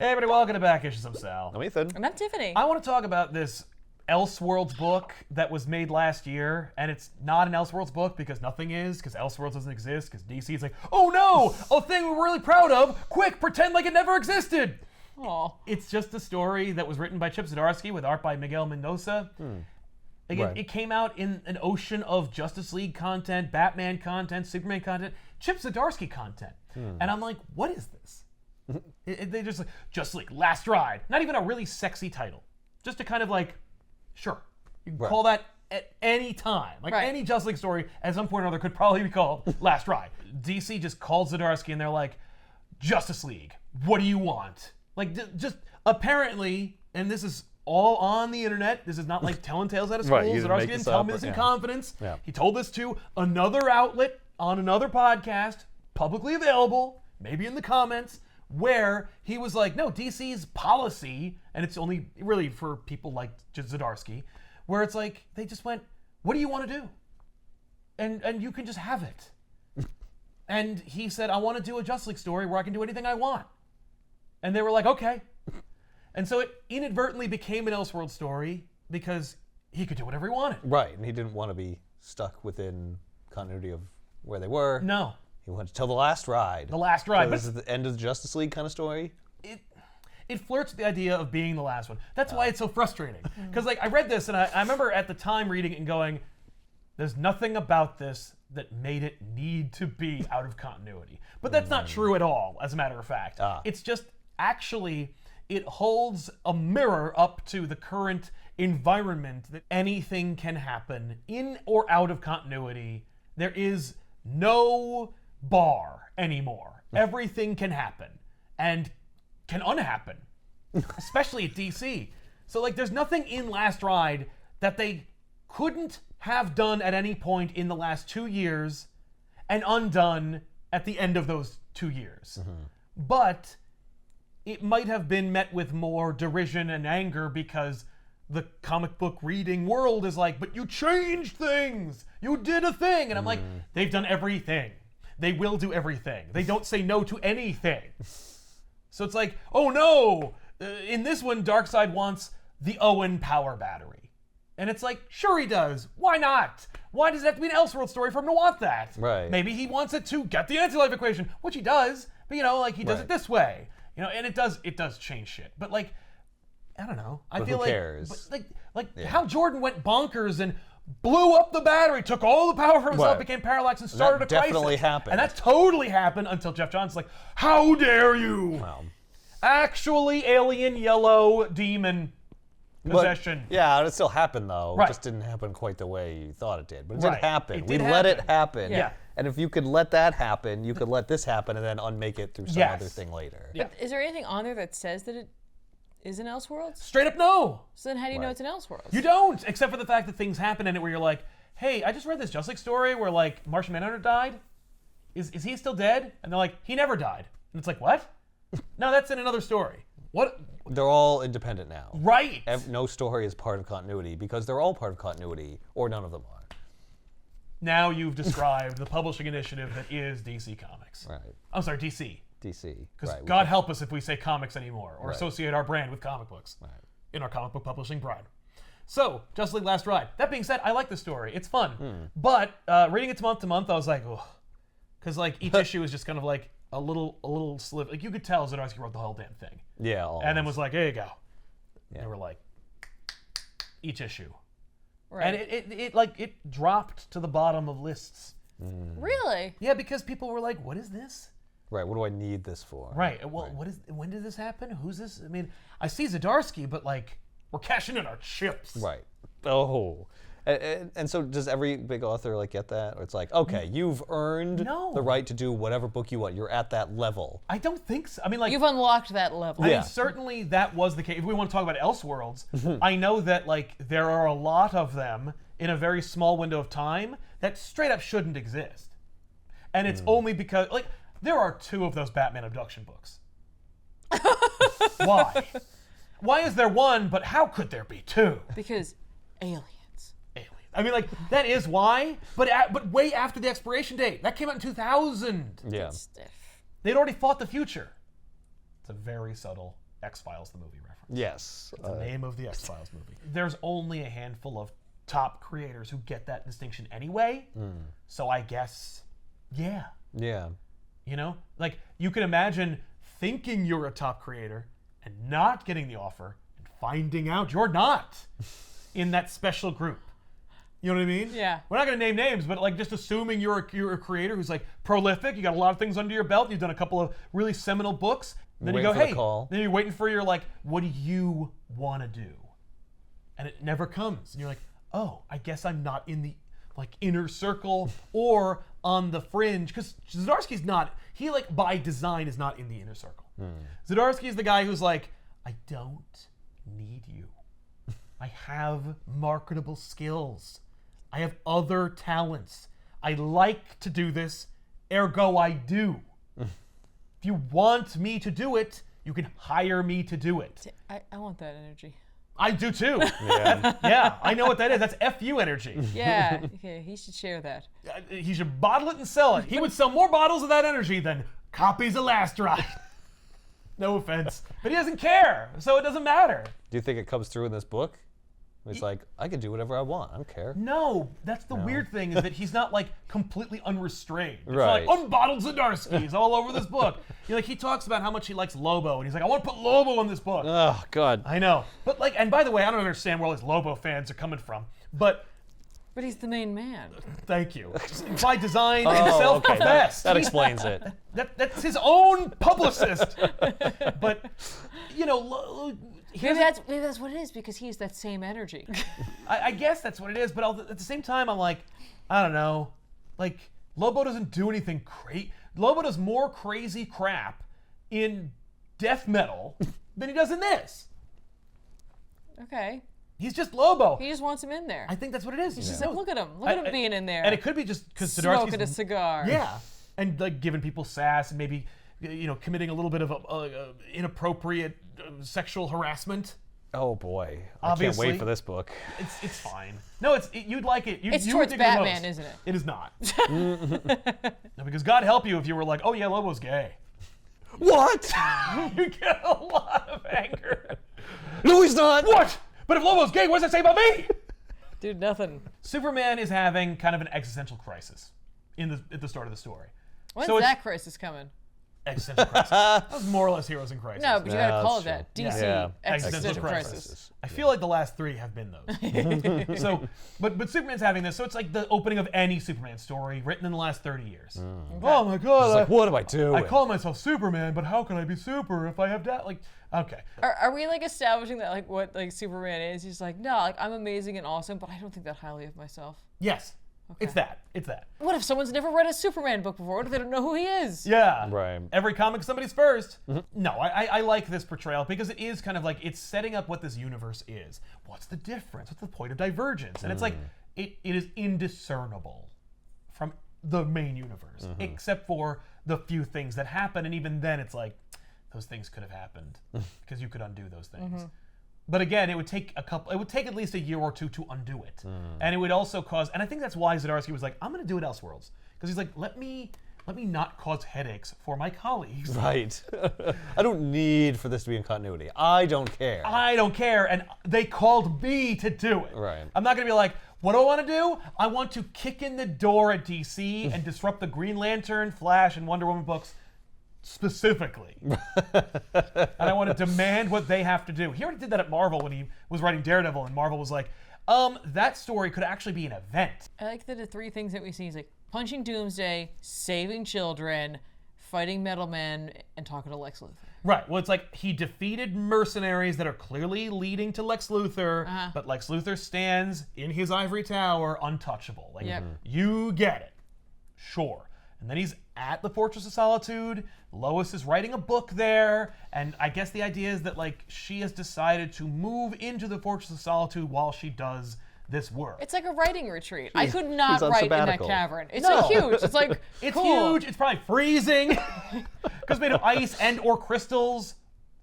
Hey everybody, welcome to Back Issues. I'm Sal. I'm Ethan. And I'm Tiffany. I want to talk about this Elseworlds book that was made last year, and it's not an Elseworlds book because nothing is, because Elseworlds doesn't exist, because DC is like, oh no, a thing we're really proud of, quick, pretend like it never existed. Aw. It's just a story that was written by Chip Zdarsky with art by Miguel Mendoza. Again, Right. It came out in an ocean of Justice League content, Batman content, Superman content, Chip Zdarsky content. And I'm like, what is this? They just like, Justice League, Last Ride. Not even a really sexy title. Just a kind of like, sure. You can call that at any time. Like any Justice League story at some point or other could probably be called Last Ride. DC just called Zdarsky and they're like, Justice League, what do you want? Like, just apparently, and this is all on the internet. This is not like telling tales out of school. Right, you didn't Zdarsky make didn't this tell up me or- this in yeah. confidence. Yeah. He told this to another outlet on another podcast, publicly available, maybe in the comments, where he was like, no, DC's policy, and it's only really for people like Zdarsky, where it's like, they just went, what do you want to do? And you can just have it. And he said, I want to do a Justice League story where I can do anything I want. And they were like, okay. And so it inadvertently became an Elseworld story because he could do whatever he wanted. Right, and he didn't want to be stuck within continuity of where they were. No. He wanted to tell the last ride. The Last Ride. So But this is the end of the Justice League kind of story? it flirts with the idea of being the last one. That's why it's so frustrating. Because like I read this and I remember at the time reading it and going, there's nothing about this that made it need to be out of continuity. But that's not true at all, as a matter of fact. It's just actually, it holds a mirror up to the current environment that anything can happen in or out of continuity. There is no bar anymore. Everything can happen and can unhappen, especially at DC. So like there's nothing in Last Ride that they couldn't have done at any point in the last 2 years and undone at the end of those 2 years. But it might have been met with more derision and anger because the comic book reading world is like, but you changed things. You did a thing. And I'm like, they've done everything. They will do everything. They don't say no to anything. So it's like, oh no, in this one, Darkseid wants the Owen power battery. And it's like, sure he does. Why not? Why does it have to be an Elseworld story for him to want that? Right. Maybe he wants it to get the anti-life equation, which he does, but you know, like he does it this way. You know, and it does change shit. But like, I don't know. I feel who like, cares? But like Hal Jordan went bonkers and blew up the battery, took all the power from himself, Right. became Parallax, and started a crisis. definitely happened. And that totally happened until Jeff Johnson's like, how dare you? Well, Actually, alien yellow demon possession. yeah, it still happened though. Right. It just didn't happen quite the way you thought it did. But it Right. did happen. It We did let it happen. happen. Yeah. And if you could let that happen, you could let this happen and then unmake it through some Yes. other thing later. Yeah. But is there anything on there that says that it is an Elseworlds? Straight up no. So then how do you know it's an Elseworlds? You don't, except for the fact that things happen in it where you're like, hey, I just read this Justice League story where like Martian Manhunter died. Is he still dead? And they're like, he never died. And it's like, what? No, that's in another story. What? They're all independent now. Right. No story is part of continuity because they're all part of continuity, or none of them are. Now you've described the publishing initiative that is DC Comics. Right. I'm sorry, DC. DC. Because Right. God help us if we say comics anymore or associate our brand with comic books Right. in our comic book publishing brand. So, Justice League Last Ride. That being said, I like the story. It's fun. But reading it month to month, I was like, ugh. Because like each issue is just kind of like a little sliver. Like you could tell Zdarsky wrote the whole damn thing. Yeah. All And then was like, here you go. Yeah. And they were like, each issue. Right. And it dropped to the bottom of lists. Really? Yeah, because people were like, what is this? Right. What do I need this for? Right. Well, when did this happen? Who's this? I mean, I see Zdarsky, but like, we're cashing in our chips. Right. Oh. And so does every big author like get that? Or it's like, okay, you've earned No. the right to do whatever book you want. You're at that level. I don't think so. I mean, like, You've unlocked that level. I Yeah. mean, certainly that was the case. If we want to talk about Elseworlds, I know that like there are a lot of them in a very small window of time that straight up shouldn't exist. And it's only because like there are 2 of those Batman abduction books. Why? Why is there 1, but how could there be 2? Because aliens. I mean, like, that is why, but way after the expiration date. That came out in 2000. Yeah. Stiff. They'd already fought the future. It's a very subtle X-Files, the movie reference. Yes. The name of the X-Files movie. There's only a handful of top creators who get that distinction anyway. So I guess, yeah. Yeah. You know? Like, you can imagine thinking you're a top creator and not getting the offer and finding out you're not in that special group. You know what I mean? Yeah. We're not going to name names, but like just assuming you're a creator who's like prolific, you got a lot of things under your belt, you've done a couple of really seminal books, then you go, Waiting for the hey, call. then you're waiting for your like, what do you want to do? And it never comes. And you're like, oh, I guess I'm not in the like inner circle or on the fringe, because Zdarsky's not, he like by design is not in the inner circle. Zdarsky's the guy who's like, I don't need you. I have marketable skills. I have other talents. I like to do this, ergo I do. If you want me to do it, you can hire me to do it. I want that energy. I do too. Yeah. Yeah, I know what that is. That's FU energy. Yeah, okay, he should share that. He should bottle it and sell it. He would sell more bottles of that energy than copies of Last Ride. No offense. But he doesn't care, so it doesn't matter. Do you think it comes through in this book? It's like, I can do whatever I want. I don't care. No, that's the weird thing, is that he's not like completely unrestrained. It's Right. not like unbottled Zdarsky's all over this book. You know, like he talks about how much he likes Lobo, and he's like, I want to put Lobo in this book. Oh, God. I know. But like, and by the way, I don't understand where all these Lobo fans are coming from, but But he's the main man. thank you. By design and Oh, okay. self-professed. That explains it. That's his own publicist. But, you know, Maybe that's what it is, because he's that same energy. I guess that's what it is, but at the same time, I'm like, I don't know. Like, Lobo doesn't do anything crazy. Lobo does more crazy crap in death metal than he does in this. Okay. He's just Lobo. He just wants him in there. I think that's what it is. He's just like, look at him. Look at him being in there. And it could be just because smoking a cigar. Yeah, and like giving people sass and maybe, you know, committing a little bit of inappropriate sexual harassment. Oh, boy. Obviously. I can't wait for this book. It's fine. No, you'd like it. It's you towards would dig it the Batman, most. isn't it? It is not. No, because God help you if you were like, oh yeah, Lobo's gay. What? You get a lot of anger. No, he's not. What? But if Lobo's gay, what does that say about me? Dude, nothing. Superman is having kind of an existential crisis at the start of the story. When's So it's- that crisis coming? Existential crisis. That was more or less Heroes in Crisis. No, but you Yeah, gotta call it that's that. true. DC Yeah. existential Existential crisis. I feel like the last three have been those. So, but Superman's having this, so it's like the opening of any Superman story written in the last 30 years. Oh my God! It's like, what am I doing? I call myself Superman, but how can I be super if I have that? Like, okay. Are we like establishing that like what like Superman is? He's like, no, like I'm amazing and awesome, but I don't think that highly of myself. Yes, it's that. It's that. What if someone's never read a Superman book before? What if they don't know who he is? Yeah. Right. Every comic somebody's first. No, I like this portrayal because it is kind of like it's setting up what this universe is. What's the difference? What's the point of divergence? And it's like it is indiscernible from the main universe, except for the few things that happen, and even then it's like those things could have happened because you could undo those things. But again, it would take at least a year or two to undo it. And it would also cause, and I think that's why Zdarsky was like, I'm going to do it Elseworlds. Because he's like, let me not cause headaches for my colleagues. Right. I don't need for this to be in continuity. I don't care. I don't care, and they called me to do it. Right. I'm not going to be like, what do I want to do? I want to kick in the door at DC and disrupt the Green Lantern, Flash, and Wonder Woman books specifically. And I want to demand what they have to do. He already did that at Marvel when he was writing Daredevil, and Marvel was like, that story could actually be an event. I like that the three things that we see is like punching Doomsday, saving children, fighting Metal Men, and talking to Lex Luthor. Right. Well, it's like he defeated mercenaries that are clearly leading to Lex Luthor, but Lex Luthor stands in his ivory tower untouchable. Like, Yep. you get it. Sure. And then he's at the Fortress of Solitude. Lois is writing a book there, and I guess the idea is that like she has decided to move into the Fortress of Solitude while she does this work. It's like a writing retreat. I could not he's on write in that sabbatical. cavern. It's No. like huge. It's like It's cool. huge. It's probably freezing because it's made of ice and or crystals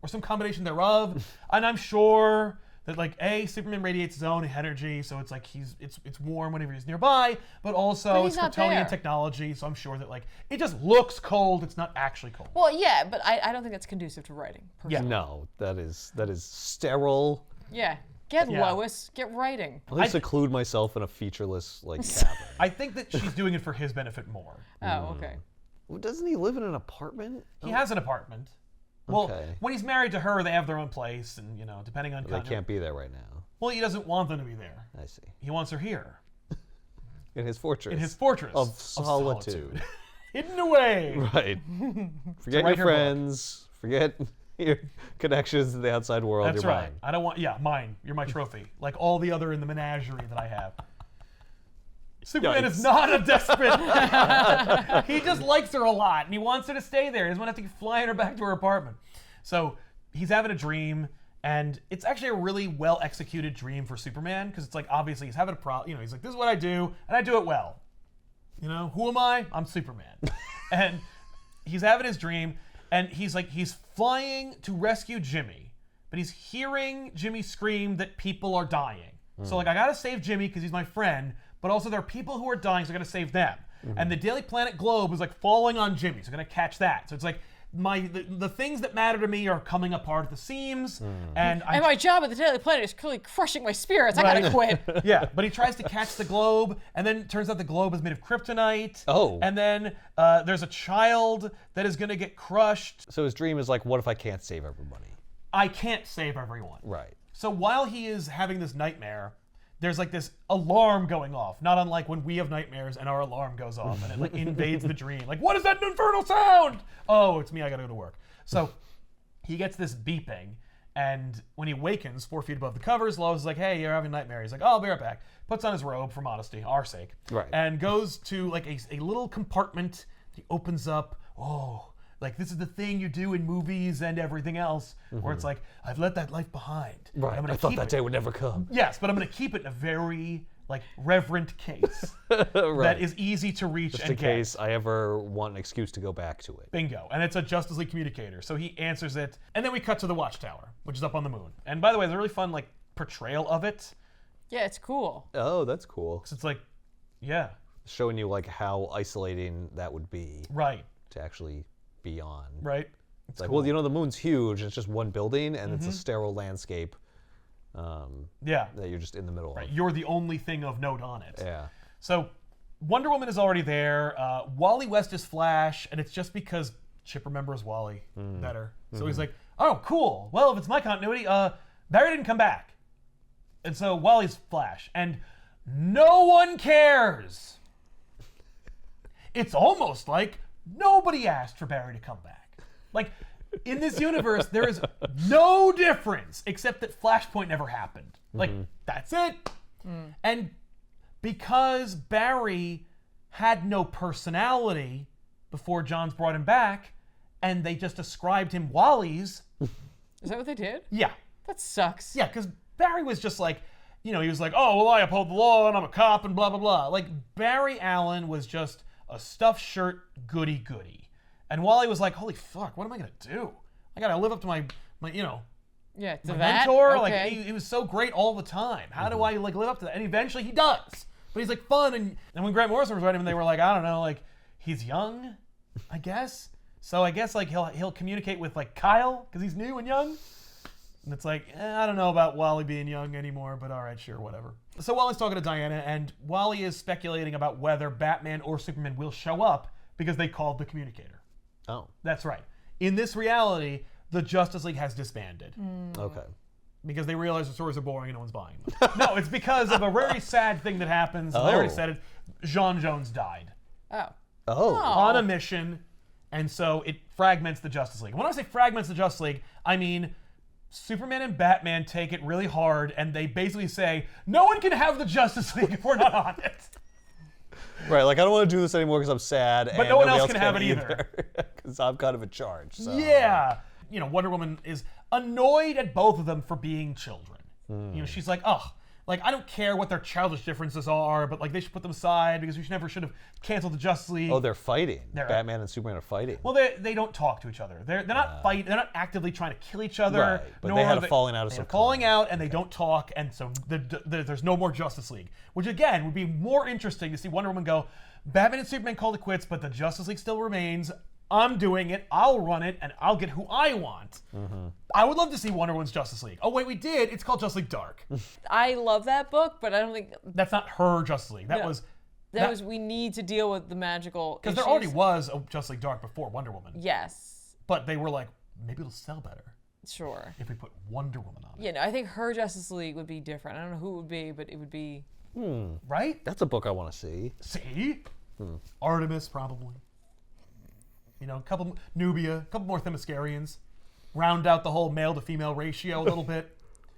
or some combination thereof. And I'm sure That like Superman radiates his own energy, so it's like it's warm whenever he's nearby, but also But he's it's not Kryptonian there. technology, so I'm sure that like it just looks cold. It's not actually cold. Well, yeah, but I don't think that's conducive to writing. Yeah. No, that is sterile. Yeah. Get Yeah. Lois. Get writing. I'll seclude myself in a featureless cabin. I think that she's doing it for his benefit more. Oh, okay. Well, doesn't he live in an apartment? He has an apartment. Well, Okay. when he's married to her, they have their own place, and depending on They can't be there right now. Well, he doesn't want them to be there. I see. He wants her here In his fortress. in his fortress of solitude. hidden away. Right. Forget write your her book. friends. Forget your connections to the outside world. That's You're right. mine. I don't want. Yeah, mine. You're my trophy. Like all the other in the menagerie that I have. Superman is Yikes. not a despot. He just likes her a lot, and he wants her to stay there. He doesn't want to have to keep flying her back to her apartment. So he's having a dream, and it's actually a really well executed dream for Superman because it's like obviously he's having a problem. He's like, this is what I do, and I do it well. Who am I? I'm Superman. And he's having his dream, and he's flying to rescue Jimmy, but he's hearing Jimmy scream that people are dying. So like, I gotta save Jimmy because he's my friend, but also there are people who are dying, so I gotta save them. And the Daily Planet globe is like falling on Jimmy, so I'm gonna catch that. So it's like the things that matter to me are coming apart at the seams, and And my job at the Daily Planet is clearly crushing my spirits. I gotta quit. yeah, but he tries to catch the globe, and then it turns out the globe is made of kryptonite. Oh. And then there's a child that is going to get crushed. So his dream is like, what if I can't save everybody? I can't save everyone. Right. So while he is having this nightmare, there's like this alarm going off, not unlike when we have nightmares and our alarm goes off and it like invades the dream. Like, what is that infernal sound? Oh, it's me, I gotta go to work. So he gets this beeping, and when he wakens 4 feet above the covers, Lois is like, hey, you're having a nightmare. He's like, oh, I'll be right back. Puts on his robe for modesty, our sake. Right. And goes to like a little compartment. He opens up, like this is the thing you do in movies and everything else, where it's like, I've let that life behind. Right. I'm gonna I thought keep that it. day would never come. Yes, but I'm going to keep it in a very like reverent case Right. that is easy to reach Just and in case I ever want an excuse to go back to it. Bingo. And it's a Justice League communicator. So he answers it. And then we cut to the Watchtower, which is up on the moon. And by the way, there's a really fun like portrayal of it. Yeah, it's cool. Oh, that's cool. So it's like, yeah, Showing you like how isolating that would be right, to actually be on. right. It's like, well, the moon's huge. It's just one building, and it's a sterile landscape Yeah, that you're just in the middle right. of. You're the only thing of note on it. Yeah. So Wonder Woman is already there. Wally West is Flash, and it's just because Chip remembers Wally better. So he's like, oh, cool. Well, if it's my continuity, Barry didn't come back. And so Wally's Flash. And no one cares. It's almost like nobody asked for Barry to come back. Like, in this universe, there is no difference except that Flashpoint never happened. Like, that's it. And because Barry had no personality before Johns brought him back, and they just ascribed him Wally's, Is that what they did? yeah. That sucks. Yeah, because Barry was just like, he was like, oh, well, I uphold the law, and I'm a cop, and blah, blah, blah. Like, Barry Allen was just a stuffed shirt goody-goody. And Wally was like, holy fuck, what am I going to do? I got to live up to my Yeah, to my that. mentor. Okay. Like, he was so great all the time. How do I, like, live up to that? And eventually he does. But he's, like, fun. And when Grant Morrison was writing him, they were like, I don't know, like, he's young, I guess. So I guess, like, he'll communicate with, like, Kyle, because he's new and young. And it's like, I don't know about Wally being young anymore, but all right, sure, whatever. So Wally's talking to Diana, and Wally is speculating about whether Batman or Superman will show up because they called the communicator. Oh. That's right. In this reality, the Justice League has disbanded Okay. because they realize the stories are boring and no one's buying them. No, it's because of a very sad thing that happens. I already said it. Jean Jones died Oh. Oh. on a mission, and so it fragments the Justice League. When I say fragments the Justice League, I mean Superman and Batman take it really hard, and they basically say, no one can have the Justice League if we're not on it. Right, like I don't want to do this anymore because I'm sad. But and no one nobody else can have it either. Because I'm kind of in charge. So. Yeah. Wonder Woman is annoyed at both of them for being children. She's like, oh, Like, I don't care what their childish differences are, but like they should put them aside because we should have canceled the Justice League. Oh, they're fighting. They're- Batman and Superman are fighting. Well, they don't talk to each other. They're not fighting. They're not actively trying to kill each other. Right, but nor they had are a falling out of they some had a falling kind. out, and they don't talk, and so there's no more Justice League. Which again would be more interesting to see Wonder Woman go, Batman and Superman call it quits, but the Justice League still remains. I'm doing it. I'll run it, and I'll get who I want. I would love to see Wonder Woman's Justice League. Oh wait, we did. It's called Justice League Dark. I love that book, but I don't think That's not her Justice League. That No. was that was. We need to deal with the magical. because there already was a Justice League Dark before Wonder Woman. Yes, But they were like, maybe it'll sell better sure. if we put Wonder Woman on it. Yeah, no, I think her Justice League would be different. I don't know who it would be, but it would be. Right? That's a book I want to see. See? Artemis, probably. You know, a couple Nubia, a couple more Themyscirians. Round out the whole male to female ratio a little bit.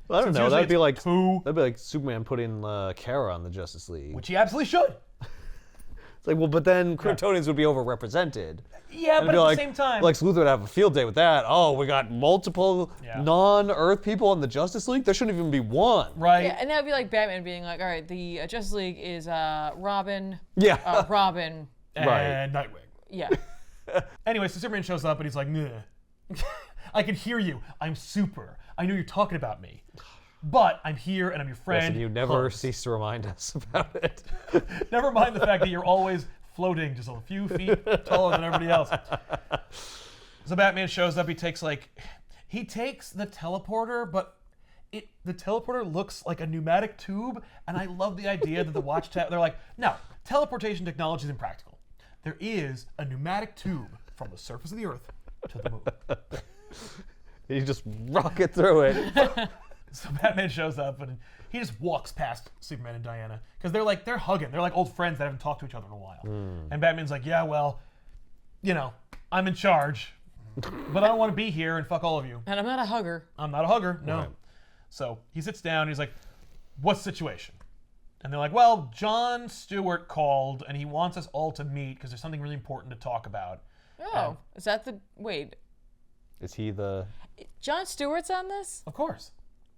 Well, I don't Since know. usually That'd be it's like two. that'd be like Superman putting Kara on the Justice League. Which he absolutely should. It's like, well, but then Kryptonians would be overrepresented. Yeah, It'd but be at like, the same time. Lex Luthor would have a field day with that. Oh, we got multiple Yeah. non-Earth people on the Justice League. There shouldn't even be one. right? Yeah, and that would be like Batman being like, all right, the Justice League is Robin, Yeah. Robin, And Nightwing. yeah. Anyway, so Superman shows up and he's like, nah. I can hear you. I'm super. I know you're talking about me. But I'm here and I'm your friend. Yes, and you never Hugs. cease to remind us about it. Never mind the fact that you're always floating just a few feet taller than everybody else. So Batman shows up. He takes the teleporter, but the teleporter looks like a pneumatic tube. And I love the idea that the Watch they're like, no, teleportation technology is impractical. There is a pneumatic tube from the surface of the Earth to the moon. You just rocket through it. So Batman shows up and he just walks past Superman and Diana because they're hugging. They're like old friends that haven't talked to each other in a while. And Batman's like, yeah, well, you know, I'm in charge, but I don't want to be here and fuck all of you. And I'm not a hugger. I'm not a hugger, no. Right. So he sits down and he's like, what's the situation? And they're like, well, John Stewart called and he wants us all to meet because there's something really important to talk about. Oh, is that the wait? Is he the? John Stewart's on this? Of course.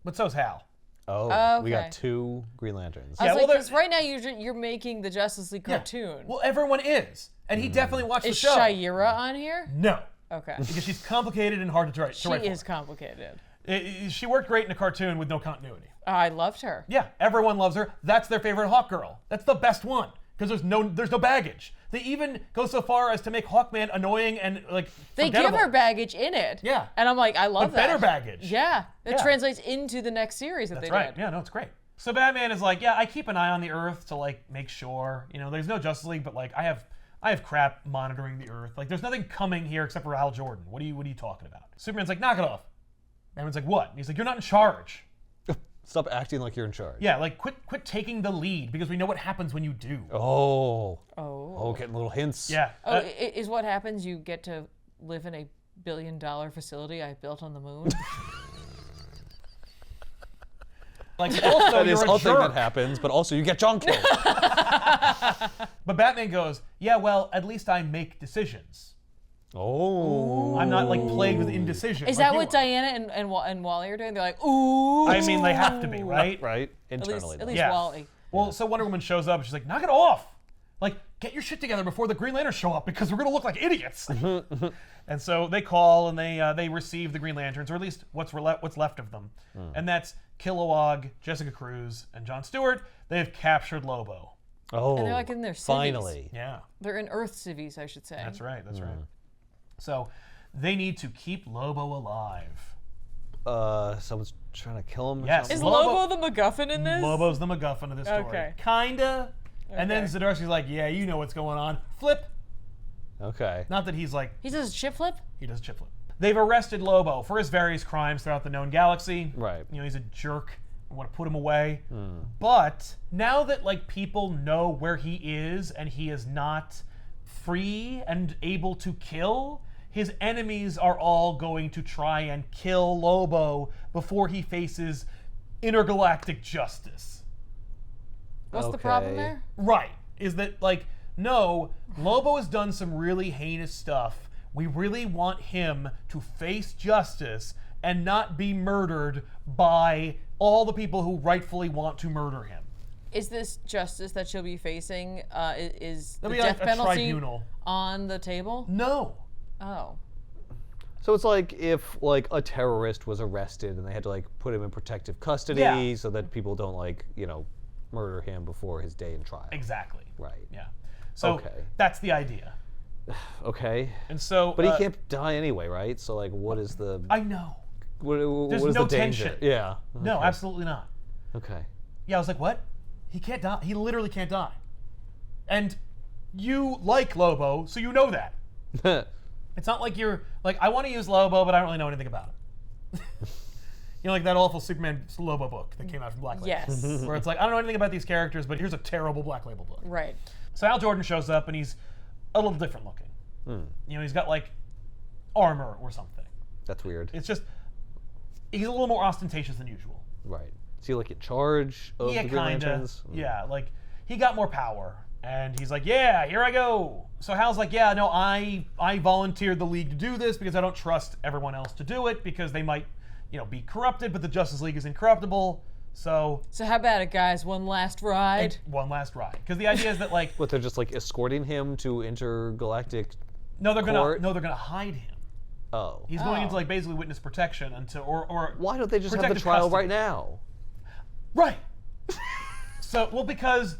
But so's Hal. Oh, we okay. got two Green Lanterns. I Yeah, was well, like, 'cause there- right now you're making the Justice League Yeah. cartoon. Well, everyone is. And he definitely watched Is the show. Shayera on here? No. Okay. Because she's complicated and hard to write. She is complicated. She worked great in a cartoon with no continuity. I loved her. Yeah, everyone loves her. That's their favorite Hawk Girl. That's the best one because there's no baggage. They even go so far as to make Hawkman annoying and like They give forgettable. her baggage in it. Yeah. And I'm like, I love But that. better baggage. Yeah. That Yeah. translates into the next series that That's they right. did. Yeah, no, it's great. So Batman is like, yeah, I keep an eye on the Earth to like make sure, you know, there's no Justice League, but like I have crap monitoring the Earth. Like there's nothing coming here except for Hal Jordan. What are you talking about? Superman's like, knock it off. Batman's like, what? And he's like, you're not in charge. Stop acting like you're in charge. Yeah, like quit taking the lead because we know what happens when you do. Oh, Oh. getting little hints. Yeah. Oh, is what happens you get to live in a $1 billion facility I built on the moon? Like also That is you're a all thing that jerk. happens, but also you get John killed. But Batman goes, yeah, well, at least I make decisions. Oh. I'm not like plagued with indecision. Is like that you what are. Diana and Wally are doing? They're like, ooh. I mean, they have to be, right? Right? At Internally. least though. least Yeah. Wally. Well, so Wonder Woman shows up and she's like, knock it off. Like, get your shit together before the Green Lanterns show up because we're gonna look like idiots. And so they call and they receive the Green Lanterns, or at least what's left of them. And that's Kilowog, Jessica Cruz, and John Stewart. They have captured Lobo. Oh. And they're like in their cities. finally. Yeah, They're in Earth cities, I should say. that's right. That's right. So they need to keep Lobo alive. Someone's trying to kill him. Or Yes. something? Is Lobo- Lobo the MacGuffin in this? Lobo's the MacGuffin of this story. Okay. Kinda. And then Okay. Zdarsky's like, yeah, you know what's going on. Flip. Okay. Not that he's like, He does chip flip? he does chip flip. They've arrested Lobo for his various crimes throughout the known galaxy. Right. You know, he's a jerk. I want to put him away. But now that like people know where he is and he is not free and able to kill, his enemies are all going to try and kill Lobo before he faces intergalactic justice. What's the problem Okay. there? Right. Is that like, no, Lobo has done some really heinous stuff. We really want him to face justice and not be murdered by all the people who rightfully want to murder him. Is this justice that she'll be facing? Is the That'd be death like a penalty tribunal. on the table? No. Oh. So it's like if like a terrorist was arrested and they had to like put him in protective custody Yeah. so that people don't like, murder him before his day in trial. Exactly. Right. Yeah. So Okay. that's the idea. Okay. And so. But he can't die anyway, right? So like, what is the? I know. What There's is no the danger? tension. Yeah. No, Okay. absolutely not. Okay. Yeah, I was like, what? He can't die. He literally can't die. And you like Lobo, so you know that. It's not like you're like, I want to use Lobo, but I don't really know anything about it. Like that awful Superman Lobo book that came out from Black Label. Yes. Where it's like, I don't know anything about these characters, but here's a terrible Black Label book. Right. So Al Jordan shows up and he's a little different looking. He's got like armor or something. That's weird. It's just, he's a little more ostentatious than usual. Right. Is he like in charge of the Green Lanterns? Yeah, like he got more power. And he's like, yeah, here I go. So Hal's like, yeah, no, I volunteered the League to do this because I don't trust everyone else to do it because they might, be corrupted, but the Justice League is incorruptible. So how about it, guys? One last ride? one last ride. Because the idea is that like What, they're just like escorting him to intergalactic they're court? gonna hide him. Oh. He's going into like basically witness protection until or Why don't they just have the protective trial custody. right now? Right. So, because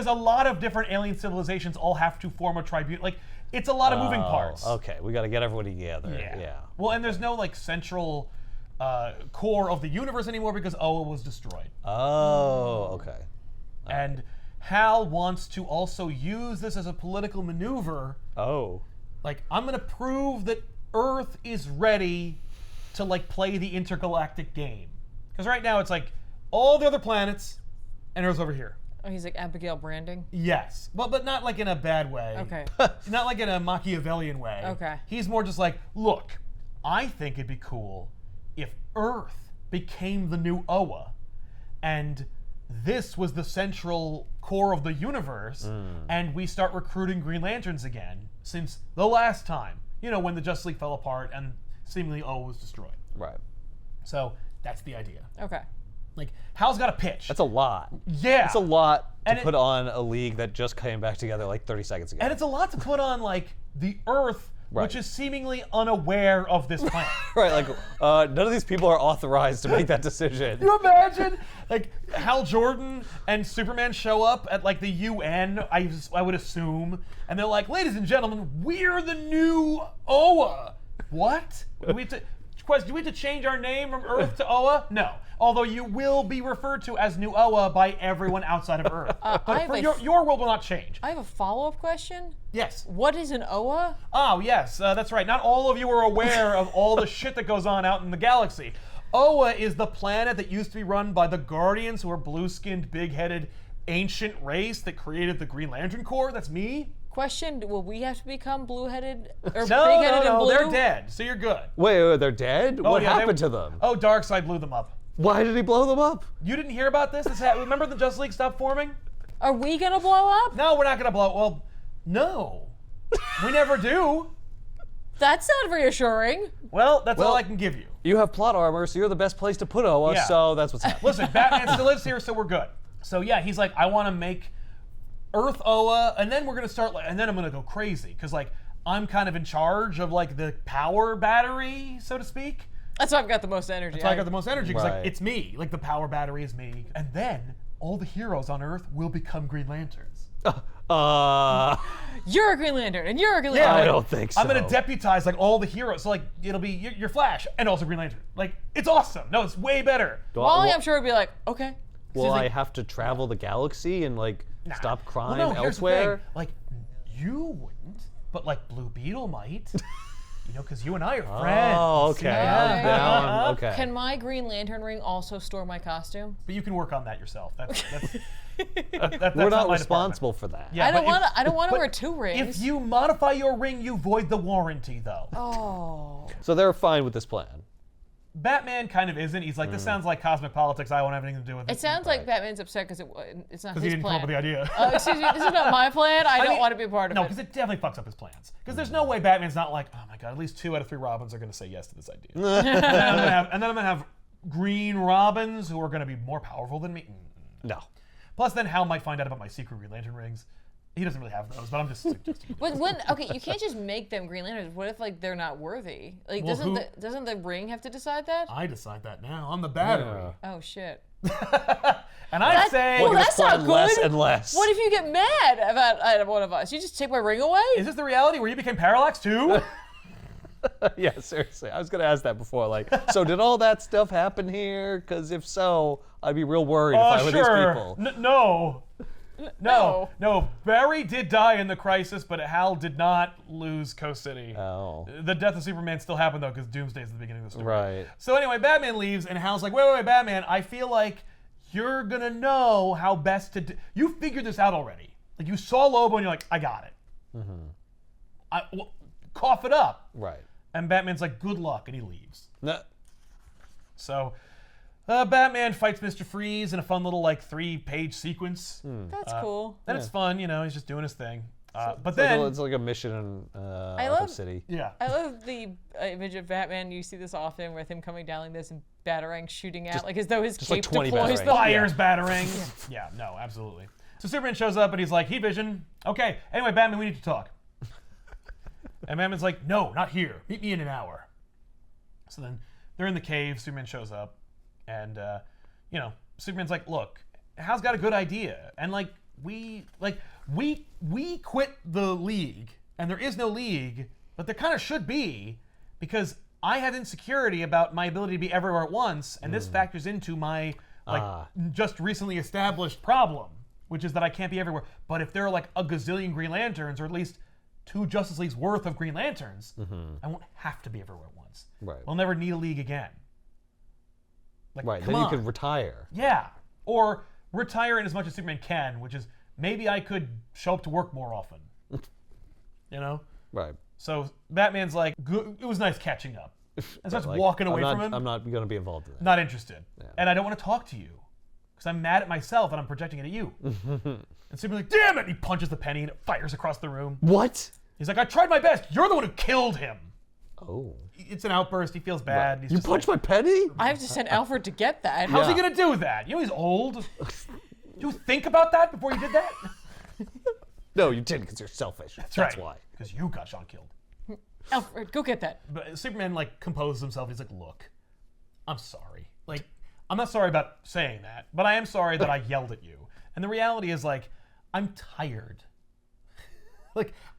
a lot of different alien civilizations all have to form a tribunal. Like, it's a lot of moving parts. Okay, we got to get everybody together. Yeah. Well, and there's no like central core of the universe anymore because Oa was destroyed. Oh, okay. And Hal wants to also use this as a political maneuver. Oh. Like, I'm gonna prove that Earth is ready to like play the intergalactic game. Because right now it's like all the other planets. And Earth's over here. Oh, he's like Abigail Branding? Yes. But not like in a bad way. Okay. Not like in a Machiavellian way. Okay. He's more just like, look, I think it'd be cool if Earth became the new Oa. And this was the central core of the universe. And we start recruiting Green Lanterns again. Since the last time. When the Justice League fell apart and seemingly Oa was destroyed. Right. So that's the idea. Okay. Like, Hal's got a pitch. That's a lot. Yeah. It's a lot to And put on a league that just came back together like 30 seconds ago. And it's a lot to put on, like, the Earth, Right. which is seemingly unaware of this plan. Right, like, none of these people are authorized to make that decision. Can you imagine? Like, Hal Jordan and Superman show up at, like, the UN, I would assume, and they're like, ladies and gentlemen, we're the new Oa. What? Do we have to change our name from Earth to Oa? No. Although you will be referred to as New Oa by everyone outside of Earth. But for your world will not change. I have a follow-up question. Yes. What is an Oa? Oh, yes, that's right. Not all of you are aware of all the shit that goes on out in the galaxy. Oa is the planet that used to be run by the Guardians, who are blue-skinned, big-headed, ancient race that created the Green Lantern Corps. That's me. Question, will we have to become blue-headed? Or No, big-headed and blue? they're dead, so you're good. Wait, they're dead? What yeah, happened to them? Oh, Darkseid blew them up. Why did he blow them up? You didn't hear about this? Remember the Justice League stopped forming? Are we gonna blow up? No, we're not going to blow. Well, no. We never do. That's not reassuring. Well, that's all I can give you. You have plot armor, so you're the best place to put Oa, Yeah. so that's what's happening. Listen, Batman still lives here, so we're good. So yeah, he's like, I want to make Earth Oa, and then we're gonna start, and then I'm gonna go crazy because like I'm kind of in charge of like the power battery, so to speak. That's why I've got the most energy. So I got the most energy because Right. like it's me, like the power battery is me, and then all the heroes on Earth will become Green Lanterns. You're a Green Lantern, and you're a Green Yeah, Lantern. I don't think so. I'm gonna deputize like all the heroes, so like it'll be your Flash and also Green Lantern. Like it's awesome. No, it's way better. Wally, I'm sure, would be like, okay. Will He's I like- have to travel the galaxy and like stop crime Well, no, here's the elsewhere? thing. Like you wouldn't, but like Blue Beetle might. Because you and I are friends. Oh, okay. Yeah. Now I'm okay. Can my Green Lantern ring also store my costume? But you can work on that yourself. That's We're not my responsible for that. Yeah, I don't but if- want to. I don't want to but wear two rings. If you modify your ring, you void the warranty, though. Oh. So they're fine with this plan. Batman kind of isn't. He's like, this sounds like cosmic politics. I won't have anything to do with it. It sounds like Batman's upset because it's not because his he didn't come plan. up with the idea. Excuse me, this is not my plan. I don't mean, want to be a part of No, it. because it definitely fucks up his plans. Because there's no way Batman's not like, oh my god, at least 2 out of 3 Robins are going to say yes to this idea. and then I'm gonna have Green Robins who are going to be more powerful than me. No. Plus, then Hal might find out about my secret Green Lantern rings. He doesn't really have those, but I'm just suggesting. But you can't just make them Green Lanterns. What if like they're not worthy? Like Well, doesn't the ring have to decide that? I decide that now. I'm the battery. Oh shit. And I'd say, well, We're gonna that's not find less good. and less. What if you get mad about one of us? You just take my ring away? is this the reality where you became Parallax too? Yeah, seriously. I was gonna ask that before. Like, so did all that stuff happen here? Because if so, I'd be real worried if I were these people. No. Barry did die in the crisis, but Hal did not lose Coast City. Oh. The death of Superman still happened though, because Doomsday's at the beginning of the story. Right. So anyway, Batman leaves, and Hal's like, wait, Batman, I feel like you're gonna know how best to do. You figured this out already. Like you saw Lobo, and you're like, I got it. Cough it up. Right. And Batman's like, good luck, and he leaves. No. So Batman fights Mr. Freeze in a fun little like 3-page sequence. That's cool. And it's fun, he's just doing his thing. But It's then, like it's like a mission in Arkham City. yeah. I love the image of Batman. You see this often with him coming down like this and batarangs shooting out, like as though his like cape 20 deploys batarangs. the Fires, batarangs. Yeah, no, absolutely. So Superman shows up and he's like, Heat Vision. Okay, anyway, Batman, we need to talk. And Batman's like, no, not here. Meet me in an hour. So then they're in the cave. Superman shows up. And, Superman's like, look, Hal's got a good idea. And, we quit the League. And there is no League. But there kind of should be. Because I have insecurity about my ability to be everywhere at once. And this factors into my, just recently established problem. Which is that I can't be everywhere. But if there are, a gazillion Green Lanterns, or at least 2 Justice Leagues worth of Green Lanterns, I won't have to be everywhere at once. Right. We'll never need a league again. Right. Come Then you on. could retire. Yeah. Or retire in as much as Superman can, which is maybe I could show up to work more often. Right. So Batman's like, it was nice catching up. And starts Like, walking away from him. I'm not going to be involved in that. Not interested. And I don't want to talk to you. Because I'm mad at myself and I'm projecting it at you. And Superman's like, damn it! And he punches the penny and it fires across the room. What? He's like, I tried my best. You're the one who killed him. Oh. It's an outburst. He feels bad. Right. He's You just punched like, my penny? I have to send Alfred to get that. how's he gonna do that? He's old. Do you think about that before you did that? No, you didn't because you're selfish. That's why. Because you got Sean killed. Alfred, go get that. But Superman composes himself. He's like, look, I'm sorry. I'm not sorry about saying that, but I am sorry that I yelled at you. And the reality is I'm tired.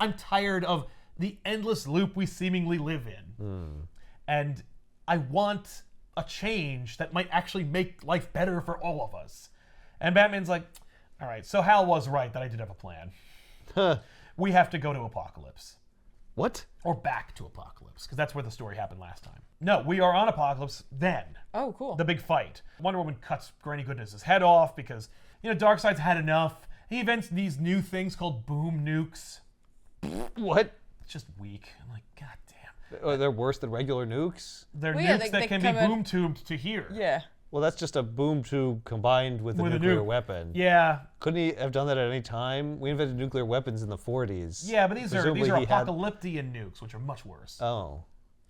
I'm tired of the endless loop we seemingly live in. And I want a change that might actually make life better for all of us. And Batman's like, all right, so Hal was right that I did have a plan. We have to go to Apokolips. What? Or back to Apokolips, because that's where the story happened last time. No, we are on Apokolips then. Oh, cool. The big fight. Wonder Woman cuts Granny Goodness' head off because, Darkseid's had enough. He invents these new things called boom nukes. What? It's just weak. I'm like, god damn. Oh, they're worse than regular nukes? They're Well, yeah, nukes they that can be come out- boom tubed to here. Yeah. Well, that's just a boom tube combined with a With a nuclear nuke. weapon. Yeah. Couldn't he have done that at any time? We invented nuclear weapons in the 40s. Yeah, but these are Presumably he had- apocalyptian nukes, which are much worse. Oh.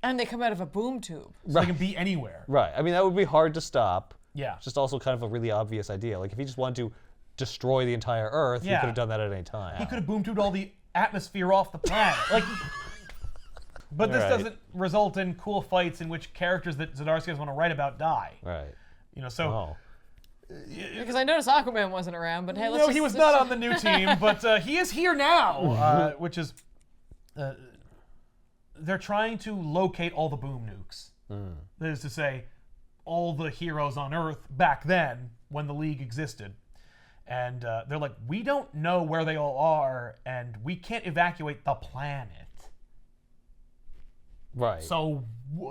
And they come out of a boom tube. So they can be anywhere. Right. I mean, that would be hard to stop. Yeah. Just also kind of a really obvious idea. Like, if he just wanted to destroy the entire Earth, he Yeah. could have done that at any time. He could have boom tubed all the atmosphere off the planet. But this Right. doesn't result in cool fights in which characters that Zdarsky want to write about die. Right. So Oh. Because I noticed Aquaman wasn't around, but hey, let's no, just... he was let's not just- on the new team, but he is here now, which is they're trying to locate all the boom nukes. That is to say, all the heroes on Earth back then when the League existed. And they're like, we don't know where they all are, and we can't evacuate the planet. Right. So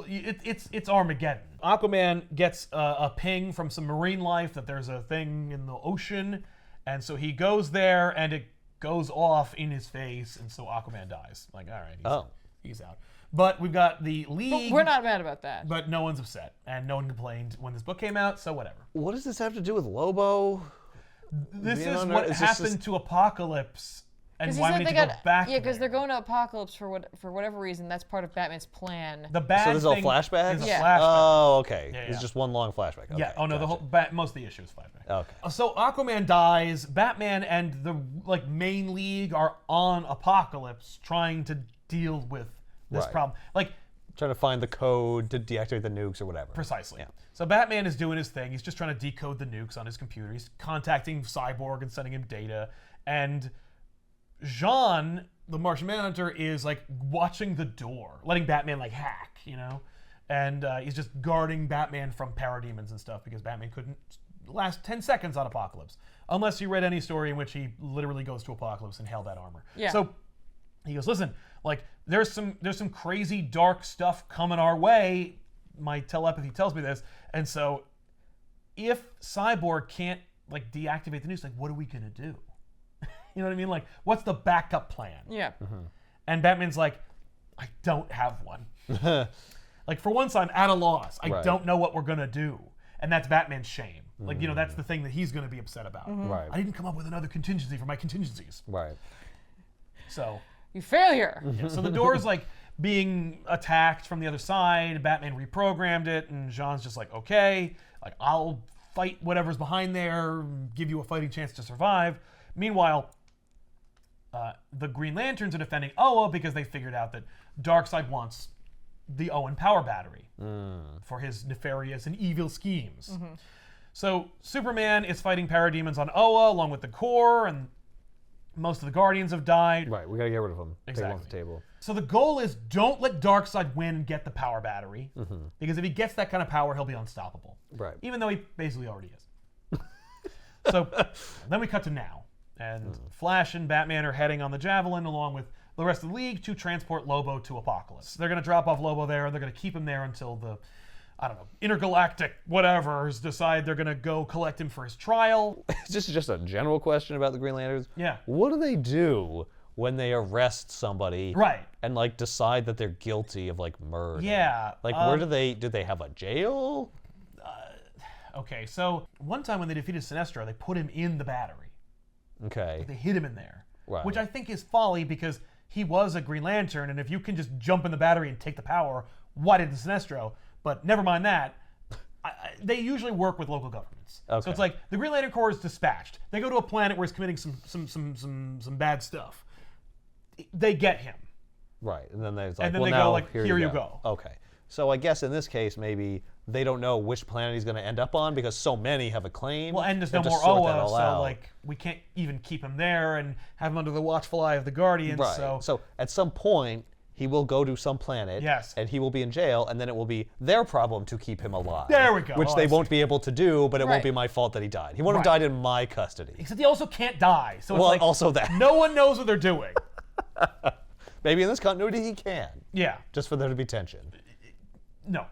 it's Armageddon. Aquaman gets a ping from some marine life that there's a thing in the ocean, and so he goes there, and it goes off in his face, and so Aquaman dies. All right, he's out. But we've got the League. But we're not mad about that. But no one's upset, and no one complained when this book came out, so whatever. What does this have to do with Lobo? This Being is on what it? Is this happened to Apokolips And why we need to go back Yeah, because there. they're going to Apokolips for whatever reason. That's part of Batman's plan. The bad So this is all thing flashbacks? is a Yeah. flashback. Oh, okay. Yeah, It's yeah. just one long flashback. Okay, Yeah. Oh no, the gotcha. whole most of the issue is flashback. Okay. So Aquaman dies. Batman and the main league are on Apokolips trying to deal with this Right. problem. Like Trying to find the code to deactivate the nukes or whatever. precisely. Yeah. So Batman is doing his thing. He's just trying to decode the nukes on his computer. He's contacting Cyborg and sending him data. And Jean, the Martian Manhunter, is like watching the door, letting Batman like hack, you know? And he's just guarding Batman from parademons and stuff because Batman couldn't last 10 seconds on Apokolips. Unless you read any story in which he literally goes to Apokolips in hell that armor. Yeah. So he goes, listen, like there's some crazy dark stuff coming our way. My telepathy tells me this. And so if Cyborg can't like deactivate the nukes, like what are we gonna do? You know what I mean? Like what's the backup plan? Yeah. And Batman's like, I don't have one. Like for once I'm at a loss. I Right. don't know what we're gonna do. And that's Batman's shame. Like, you know, that's the thing that he's gonna be upset about. Right. I didn't come up with another contingency for my contingencies. Right. So You failure. yeah, so the door's like being attacked from the other side. Batman reprogrammed it, and Jean's just like, okay, like I'll fight whatever's behind there, give you a fighting chance to survive. Meanwhile, the Green Lanterns are defending Oa because they figured out that Darkseid wants the Owen power battery for his nefarious and evil schemes. So Superman is fighting parademons on Oa along with the Corps, and most of the Guardians have died. Right. We gotta get rid of them. Take them off Exactly. the table. So the goal is don't let Darkseid win and get the power battery, because if he gets that kind of power, he'll be unstoppable. Right. Even though he basically already is. So then we cut to now, and Flash and Batman are heading on the Javelin along with the rest of the League to transport Lobo to Apokolips. They're going to drop off Lobo there, and they're going to keep him there until the, I don't know, intergalactic whatevers decide they're going to go collect him for his trial. This is just a general question about the Green Lanterns. Yeah. What do they do when they arrest somebody Right. and like decide that they're guilty of like murder? Yeah. Like where do they have a jail? Okay, so one time when they defeated Sinestro, they put him in the battery. Okay. They hid him in there. Right. Which I think is folly because he was a Green Lantern, and if you can just jump in the battery and take the power, why did the Sinestro? But never mind that. They usually work with local governments. Okay. So it's like the Green Lantern Corps is dispatched. They go to a planet where he's committing some bad stuff. They get him. Right. And then there's like, And then well, they go, now, like, here here you you go. go. Okay. So I guess in this case, maybe they don't know which planet he's going to end up on because so many have a claim. Well, and there's They no have more to sort that Oa, all so out. like we can't even keep him there and have him under the watchful eye of the Guardians. Right. So at some point, he will go to some planet. Yes. And he will be in jail, and then it will be their problem to keep him alive. There we go. Which Oh, they I won't be able to do, but it won't Right. be my fault that he died. He won't have Right. died in my custody. except he also can't die. So it's Well, like also that. no one knows what they're doing. Maybe in this continuity he can, Yeah. just for there to be tension. No.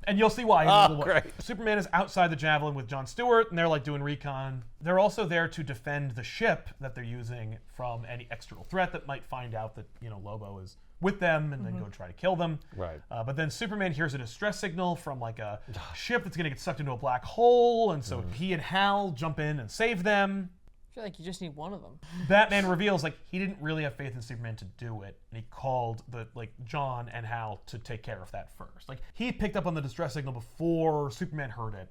And you'll see why. Oh, great. Superman is outside the Javelin with Jon Stewart, and they're like doing recon. They're also there to defend the ship that they're using from any external threat that might find out that, you know, Lobo is with them and then go try to kill them. Right. But then Superman hears a distress signal from like a ship that's going to get sucked into a black hole, and so he and Hal jump in and save them. I feel like you just need one of them. Batman reveals like he didn't really have faith in Superman to do it, and he called the John and Hal to take care of that first. Like he picked up on the distress signal before Superman heard it,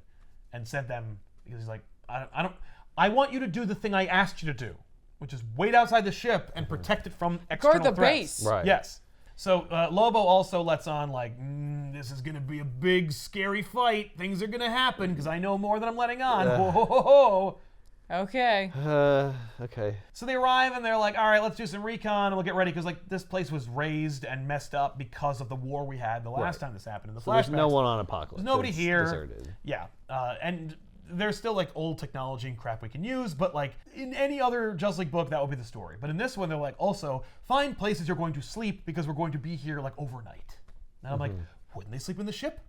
and sent them because he's like, I want you to do the thing I asked you to do, which is wait outside the ship and protect it from external the threats. base. Right. Yes. So Lobo also lets on like, this is gonna be a big scary fight. Things are gonna happen because I know more than I'm letting on. Ho, ho, ho, ho. Okay. Okay. So they arrive and they're like, all right, let's do some recon and we'll get ready because like this place was razed and messed up because of the war we had the last time this happened in the So there's no flashbacks. one on Apokolips. There's nobody It's here. Deserted. Yeah, and there's still like old technology and crap we can use, but like in any other Justice League book, that would be the story. But in this one, they're like, also find places you're going to sleep because we're going to be here like overnight. And I'm like, wouldn't they sleep in the ship?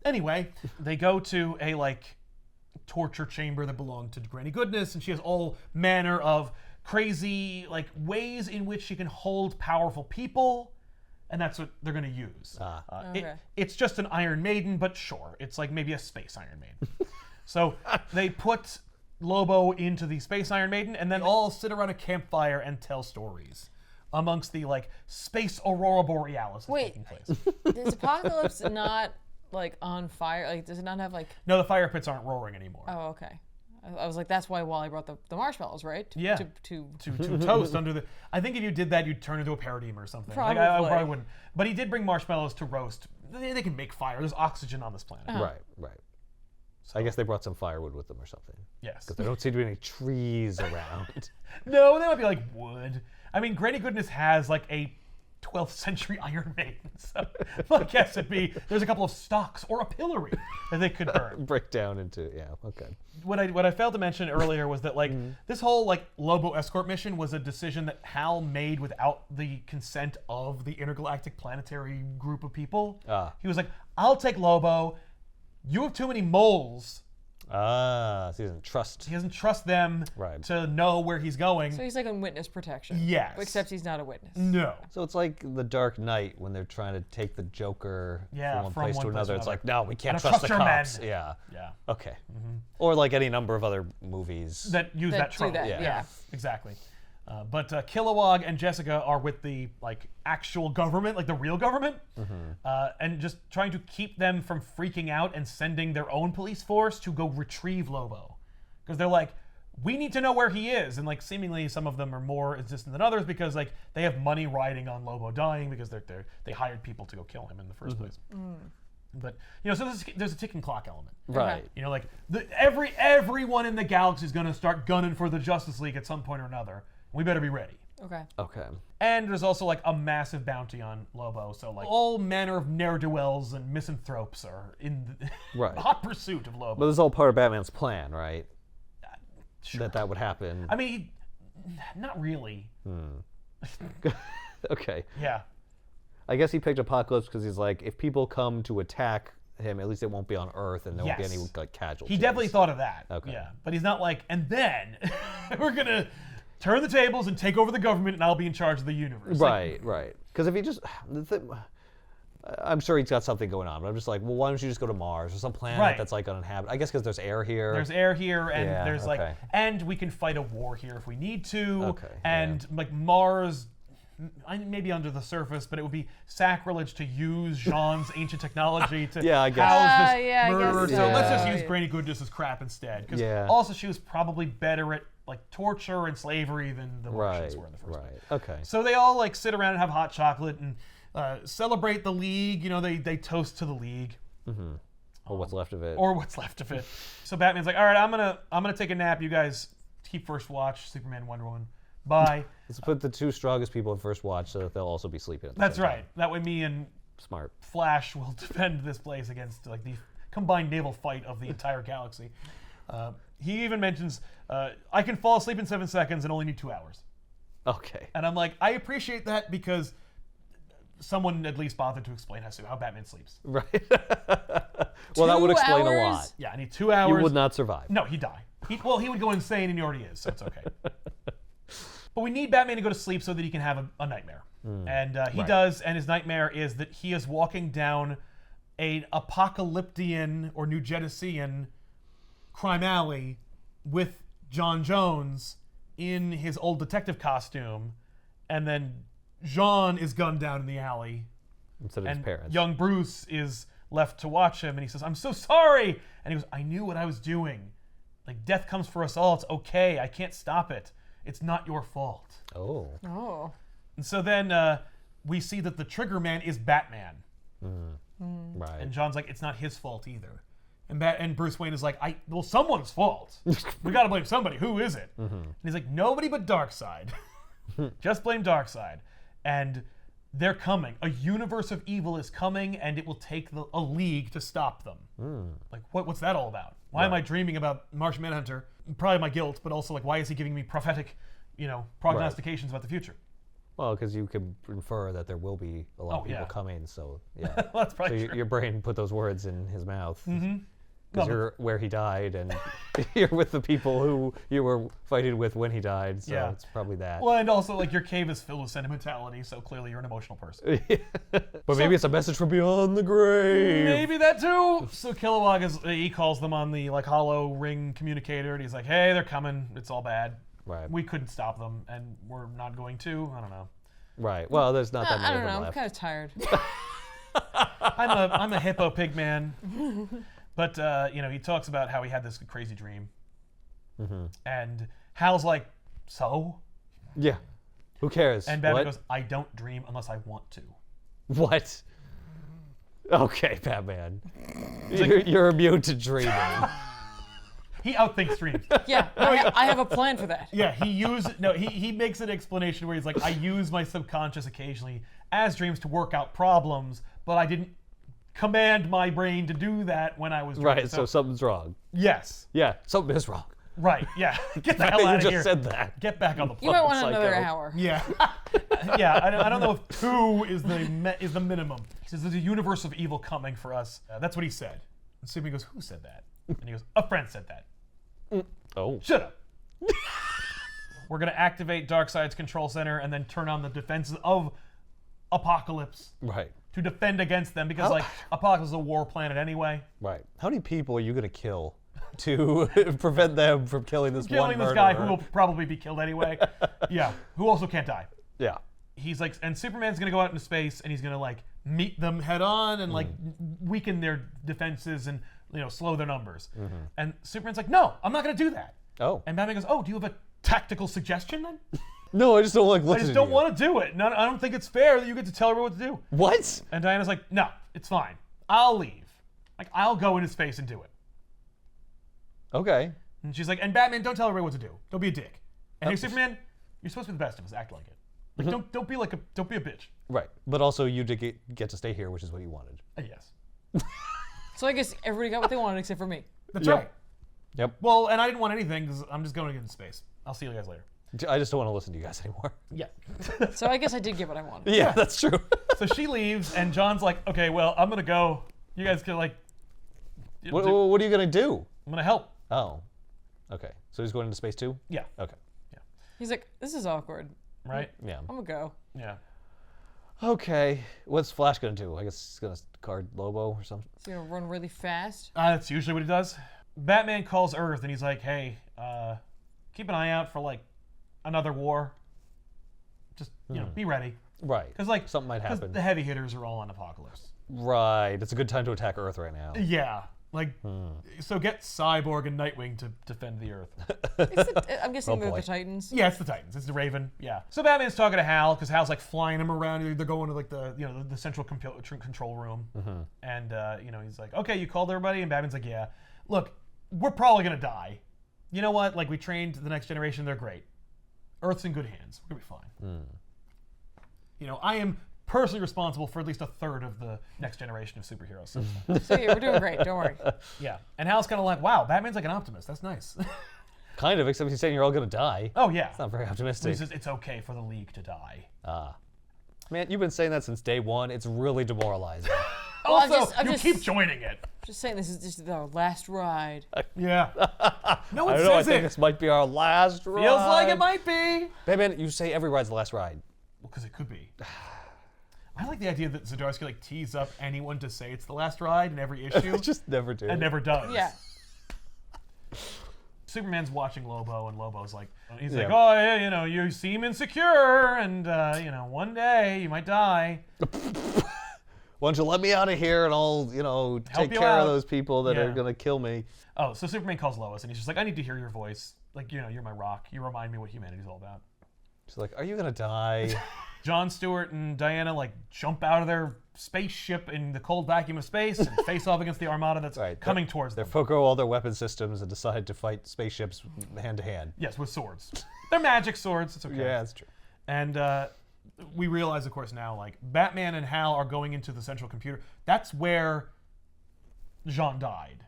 Anyway, they go to a like torture chamber that belonged to Granny Goodness, and she has all manner of crazy like ways in which she can hold powerful people, and that's what they're going to use. Okay. It's just an Iron Maiden, but sure, it's like maybe a space Iron Maiden. So they put Lobo into the Space Iron Maiden, and then all sit around a campfire and tell stories amongst the like space aurora borealis that's taking place. Is Apokolips not like on fire? Like, does it not have like? No, the fire pits aren't roaring anymore. Oh, okay. I was like, that's why Wally brought the marshmallows, right? Yeah. To To toast under the. I think if you did that, you'd turn into a parademon or something. Like, I Probably. probably wouldn't. But he did bring marshmallows to roast. They can make fire. There's oxygen on this planet. Right. I guess they brought some firewood with them or something. Yes. Because there don't seem to be any trees around. No, they might be like wood. I mean, Granny Goodness has like a 12th century Iron Maiden. So my guess would be there's a couple of stocks or a pillory that they could burn. Break down into, okay. What I failed to mention earlier was that like this whole like Lobo escort mission was a decision that Hal made without the consent of the intergalactic planetary group of people. He was like, I'll take Lobo. You have too many moles. So he doesn't trust. He doesn't trust them to know where he's going. So he's like on witness protection. Yes. Except he's not a witness. No. So it's like the Dark Knight when they're trying to take the Joker from one place to another. It's like, no, we can't trust the cops. Men. Yeah. Okay. Or like any number of other movies. That use that trope. Yeah. Exactly. But Kilowog and Jessica are with the like actual government, like the real government, and just trying to keep them from freaking out and sending their own police force to go retrieve Lobo, because they're like, we need to know where he is, and like seemingly some of them are more insistent than others because like they have money riding on Lobo dying because they hired people to go kill him in the first place. But so there's a ticking clock element, right? Like everyone in the galaxy is going to start gunning for the Justice League at some point or another. We better be ready. Okay. And there's also like a massive bounty on Lobo, so like all manner of ne'er-do-wells and misanthropes are in the hot pursuit of Lobo. But this is all part of Batman's plan, right? Sure. That would happen. I mean, not really. Okay. Yeah. I guess he picked Apokolips because he's like, if people come to attack him, at least it won't be on Earth and there won't be any like casualties. He definitely thought of that. Okay. Yeah. But he's not like, and then we're gonna turn the tables and take over the government and I'll be in charge of the universe. Right. Because if he just, I'm sure he's got something going on, but I'm just like, well, why don't you just go to Mars or some planet that's like uninhabited? I guess because there's air here. There's air here, and there's like, and we can fight a war here if we need to. Okay. And like Mars, maybe under the surface, but it would be sacrilege to use Jean's ancient technology to I guess. house this I murderer. guess So so. let's just use Granny Goodness as crap instead. Because also she was probably better at like torture and slavery than the Martians were in the first place. Okay. So they all like sit around and have hot chocolate and celebrate the League. They toast to the League. Or what's left of it. Or what's left of it. So Batman's like, all right, I'm gonna take a nap. You guys keep first watch. Superman, Wonder Woman. Bye. Let's put the two strongest people in first watch so that they'll also be sleeping. At the That's same right. time. That way, me and Smart. Flash will defend this place against like the combined naval fight of the entire galaxy. He even mentions, I can fall asleep in 7 seconds and only need 2 hours. Okay. And I'm like, I appreciate that because someone at least bothered to explain how Batman sleeps. Right. Well, that would explain 2 a hours? lot. Yeah, I need 2 hours. You would not survive. No, he'd die. He would go insane, and he already is, so it's okay. But we need Batman to go to sleep so that he can have a nightmare. And he does, and his nightmare is that he is walking down an apocalyptian or New Jedician crime alley with John Jones in his old detective costume, and then Jean is gunned down in the alley. Instead of his parents. Young Bruce is left to watch him, and he says, I'm so sorry! And he goes, I knew what I was doing. Like, death comes for us all. It's okay. I can't stop it. It's not your fault. Oh. And so then we see that the trigger man is Batman. Right. And John's like, it's not his fault either. And Bruce Wayne is like, well, someone's fault. We gotta blame somebody. Who is it? And he's like, nobody but Darkseid. Just blame Darkseid. And they're coming. A universe of evil is coming, and it will take a league to stop them. Like, what's that all about? Why am I dreaming about Martian Manhunter? Probably my guilt, but also like, why is he giving me prophetic, prognostications about the future? Well, because you could infer that there will be a lot of people coming, so yeah. Well, that's probably so true. your brain put those words in his mouth. because No, you're where he died, and you're with the people who you were fighting with when he died. So Yeah. it's probably that. Well, and also like your cave is filled with sentimentality, so clearly you're an emotional person. But maybe it's a message from beyond the grave. Maybe that too. So Kilowog he calls them on the like hollow ring communicator, and he's like, "Hey, they're coming. It's all bad. Right. We couldn't stop them, and we're not going to. I don't know. Right. Well, there's not that I many don't of know. them I'm left. kind of tired. I'm a hippo pig man." But he talks about how he had this crazy dream, and Hal's like, "So?" Yeah. Who cares? And Batman What? goes, "I don't dream unless I want to." What? Okay, Batman. You're immune to dreaming. He outthinks dreams. Yeah, I have a plan for that. Yeah, he makes an explanation where he's like, "I use my subconscious occasionally as dreams to work out problems, but I didn't command my brain to do that when I was dreaming." Right, so something's wrong. Yes. Yeah, something is wrong. Right, yeah. Get the hell out You of just here. said that. Get back on the You plane. might want Psycho. another hour. Yeah. Yeah, I don't know if 2 is the minimum. He says, "There's a universe of evil coming for us." That's what he said. And Superman goes, "Who said that?" And he goes, "A friend said that." Oh. Shut up. We're going to activate Darkseid's control center and then turn on the defenses of Apokolips Right. to defend against them because, Apokolips is a war planet anyway. Right. How many people are you going to kill to prevent them from killing this Killing one this guy who murderer? will probably be killed anyway. Yeah, who also can't die. Yeah. He's like, and Superman's going to go out into space and he's going to, meet them head on and, weaken their defenses and, slow their numbers. And Superman's like, "No, I'm not going to do that." Oh. And Batman goes, "Oh, do you have a tactical suggestion then?" No, I just don't like I listening just to don't you. want to do it. No, I don't think it's fair that you get to tell her what to do. What? And Diana's like, "No, it's fine. I'll leave. I'll go into space and do it." Okay. And she's like, "And Batman, don't tell everybody what to do. Don't be a dick. And hey, Superman, you're supposed to be the best of us. Act like it. Don't be a bitch." Right. But also you did get to stay here, which is what you wanted. Yes, So I guess everybody got what they wanted except for me. that's Yeah. right. Yep. Well, and I didn't want anything because I'm just going to get into space. I'll see you guys later. I just don't want to listen to you guys anymore. Yeah. So I guess I did get what I wanted. Yeah, that's true. So she leaves, and John's like, "Okay, well, I'm gonna go. You guys can what are you going to do? I'm gonna help." Oh. Okay. So he's going into space too? Yeah. Okay. He's like, "This is awkward. Right. Yeah. I'm gonna go." Yeah. Okay. What's Flash going to do? I guess he's going to guard Lobo or something. He's gonna run really fast. That's usually what he does. Batman calls Earth, and he's like, "Hey, keep an eye out for another war. Just be ready, Right. because something might happen. the heavy hitters are all on Apokolips." Right. It's a good time to attack Earth right now. Yeah. So get Cyborg and Nightwing to defend the Earth. I'm guessing they're boy. the Titans. Yeah, it's the Titans. It's the Raven. Yeah. So Batman's talking to Hal because Hal's flying him around. They're going to the central control room, and he's like, "Okay, you called everybody," and Batman's like, "Yeah. Look, we're probably gonna die. You know what? We trained the next generation. They're great. Earth's in good hands. We're gonna be fine. I am personally responsible for at least a third of the next generation of superheroes. So yeah, we're doing great. Don't worry. Yeah. And Hal's kind of like, "Wow, Batman's like an optimist. That's nice." Kind of, except he's saying you're all going to die. Oh yeah. It's not very He optimistic. says it's okay for the League to die. Man, you've been saying that since day one. It's really demoralizing. Well, Also, I'm you just- keep joining it. Just saying, this is just our last ride. Yeah. No I one don't know, I says think it. this might be our last ride. Feels like it might be. Batman, you say every ride's the last ride. Well, because it could be. I like the idea that Zdarsky tees up anyone to say it's the last ride in every issue Just never do. and never does. Yeah. Superman's watching Lobo, and Lobo's like, he's Yeah. like, "Oh, yeah, you seem insecure, and one day you might die." Why don't you let me out of here and I'll, take you care out. of those people that are Yeah. going to kill me. Oh, so Superman calls Lois, and he's just like, "I need to hear your voice. You're my rock. You remind me what humanity's all about." She's like, are you going to die? John Stewart and Diana jump out of their spaceship in the cold vacuum of space and face off against the armada that's Right. coming towards They them. forego all their weapon systems and decide to fight spaceships hand to hand. Yes, with swords. They're magic swords. It's okay. Yeah, that's true. And we realize, of course, now Batman and Hal are going into the central computer. That's where Jean died.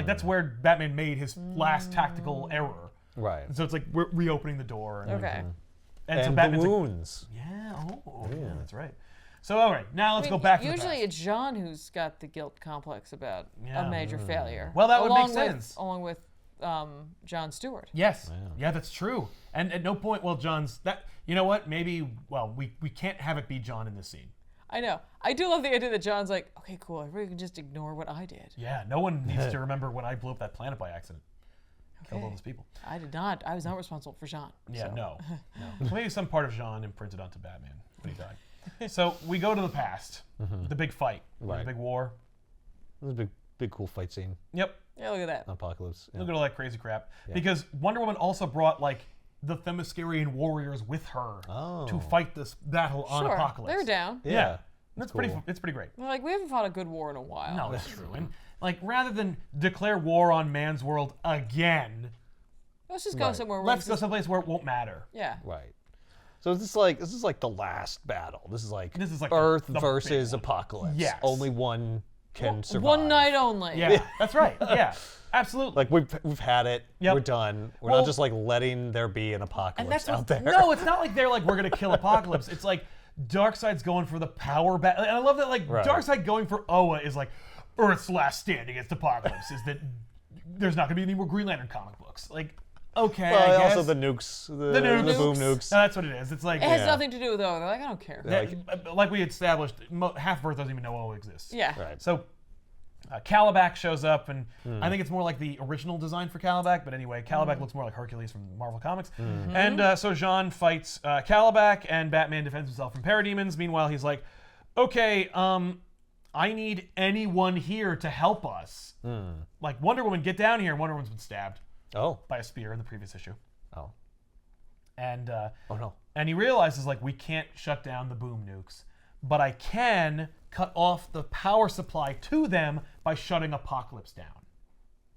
That's where Batman made his last tactical error. Right. So it's we're reopening the door. And, Okay. And so And the Batman's like, wounds. yeah, that's right. So all right, now let's go back to the Usually past. it's Jean who's got the guilt complex about a major failure. Well, that would make sense. Along with John Stewart. Yes. Yeah, that's true. And at no point, well, John's that. You know what? Maybe. Well, we can't have it be John in this scene. I know. I do love the idea that John's like, okay, cool. Everybody can just ignore what I did. Yeah. No one needs to remember when I blew up that planet by accident. Killed all those people. I did not. I was not responsible for Jean. Yeah. So. No. So maybe some part of Jean imprinted onto Batman when he died. So we go to the past. The big fight. Right. The big war. This is a big cool fight scene. Yep. Yeah, look at that. Apocalypse. Yeah. Look at all that crazy crap. Because Wonder Woman also brought like the Themyscirian warriors with her to fight this battle on Apokolips. They're down. Yeah. That's cool. pretty. It's pretty great. They're like, we haven't fought a good war in a while. No, that's true. And like, rather than declare war on man's world again, Let's just go somewhere. Where let's go someplace where it won't matter. Yeah. Right. So this is like the last battle. This is like the Earth big versus one. Apocalypse. Yes. Only one can survive. One night only. Yeah, that's right. Yeah, absolutely. Like we've had it. Yep. We're done. We're Well, not just like letting there be an apocalypse and that's out there. No, it's not like they're like we're gonna kill Apocalypse. It's like Darkseid's going for the power battle, and I love that like Darkseid going for Oa is like Earth's last stand against Apocalypse. Is that there's not gonna be any more Green Lantern comic books? Like, okay, Well, I guess. also the nukes, the nukes. boom nukes. No, that's what it is. It's like It has nothing to do with Oa. They're like, I don't care. like we established, half of Earth doesn't even know Oa exists. Yeah. Right. So Calabac shows up, and I think it's more like the original design for Calabac, but anyway, Calabac looks more like Hercules from Marvel Comics. And so Jean fights Calabac, and Batman defends himself from parademons. Meanwhile, he's like, okay, I need anyone here to help us. Like, Wonder Woman, get down here. And Wonder Woman's been stabbed by a spear in the previous issue. Oh. And Oh no. and he realizes, like, we can't shut down the boom nukes, but I can cut off the power supply to them by shutting Apocalypse down.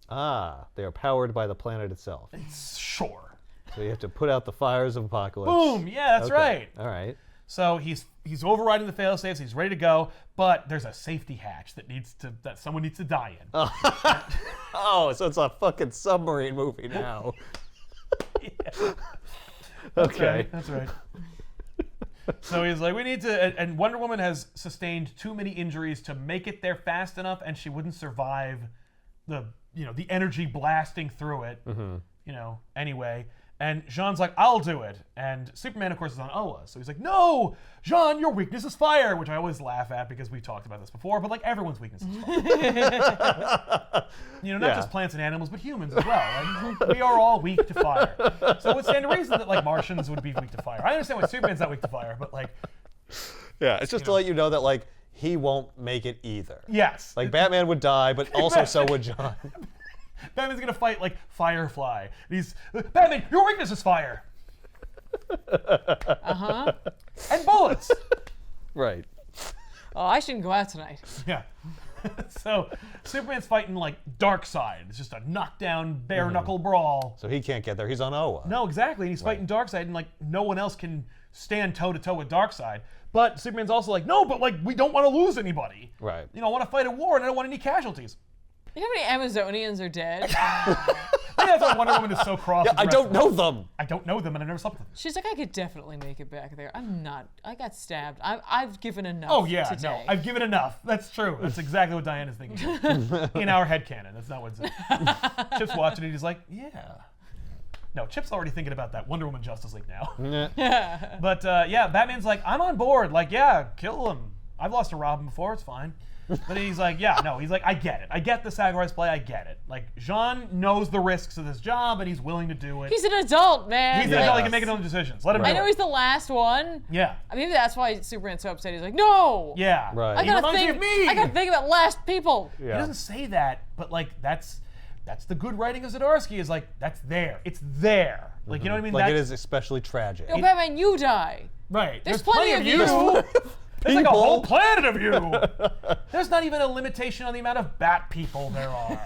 Ah, they are powered by the planet itself. Sure. So you have to put out the fires of Apocalypse. Boom! Yeah, that's right. All right. So he's overriding the failsafes. He's ready to go, but there's a safety hatch that someone needs to die in. Oh, so it's a fucking submarine movie now. Okay. That's right. So he's like, we need to, and Wonder Woman has sustained too many injuries to make it there fast enough, and she wouldn't survive the energy blasting through it, anyway. And Jean's like, I'll do it. And Superman, of course, is on Oa. So he's like, no, Jean, your weakness is fire, which I always laugh at because we talked about this before, but like everyone's weakness is fire. Not just plants and animals, but humans as well. Like, we are all weak to fire. So it would stand to reason that like Martians would be weak to fire. I understand why Superman's not weak to fire, but like... Yeah, it's just to let you know that like he won't make it either. Yes. Like Batman would die, but also so would John. Batman's gonna fight like Firefly. He's Batman. Your weakness is fire. And bullets. Right. Oh, I shouldn't go out tonight. Yeah. So Superman's fighting like Darkseid. It's just a knockdown, bare knuckle brawl. So he can't get there. He's on Oa. No, exactly. And he's fighting Darkseid, and like no one else can stand toe to toe with Darkseid. But Superman's also like, no, but like we don't want to lose anybody. Right. I want to fight a war, and I don't want any casualties. You know how many Amazonians are dead? That's why Wonder Woman is so cross. Yeah, with the I rest don't of them. know them. I don't know them, and I never slept with them. She's like, I could definitely make it back there. I'm not. I got stabbed. I've given enough. Oh yeah, today. no, I've given enough. That's true. That's exactly what Diane is thinking. In our headcanon, that's not what it's in. Chip's watching it, he's like, yeah. No, Chip's already thinking about that Wonder Woman Justice League now. But Batman's like, I'm on board. Like, yeah, kill him. I've lost to Robin before, it's fine. But he's like, he's like, I get it. I get the sacrifice play, I get it. Like, Jean knows the risks of this job, and he's willing to do it. He's an adult, man. He's an adult, he can make his own decisions. Let him do I know it. he's the last one. Yeah. Maybe that's why Superman's so upset. He's like, no. Yeah. Right. I He gotta reminds me think. of me. I gotta think about last people. Yeah. He doesn't say that, but like that's the good writing of Zdarsky is like that's there. It's there. Like you know what I mean? Like it is especially tragic. No, Batman, you die. Right. There's plenty of you. There's like a whole planet of you. There's not even a limitation on the amount of bat people there are.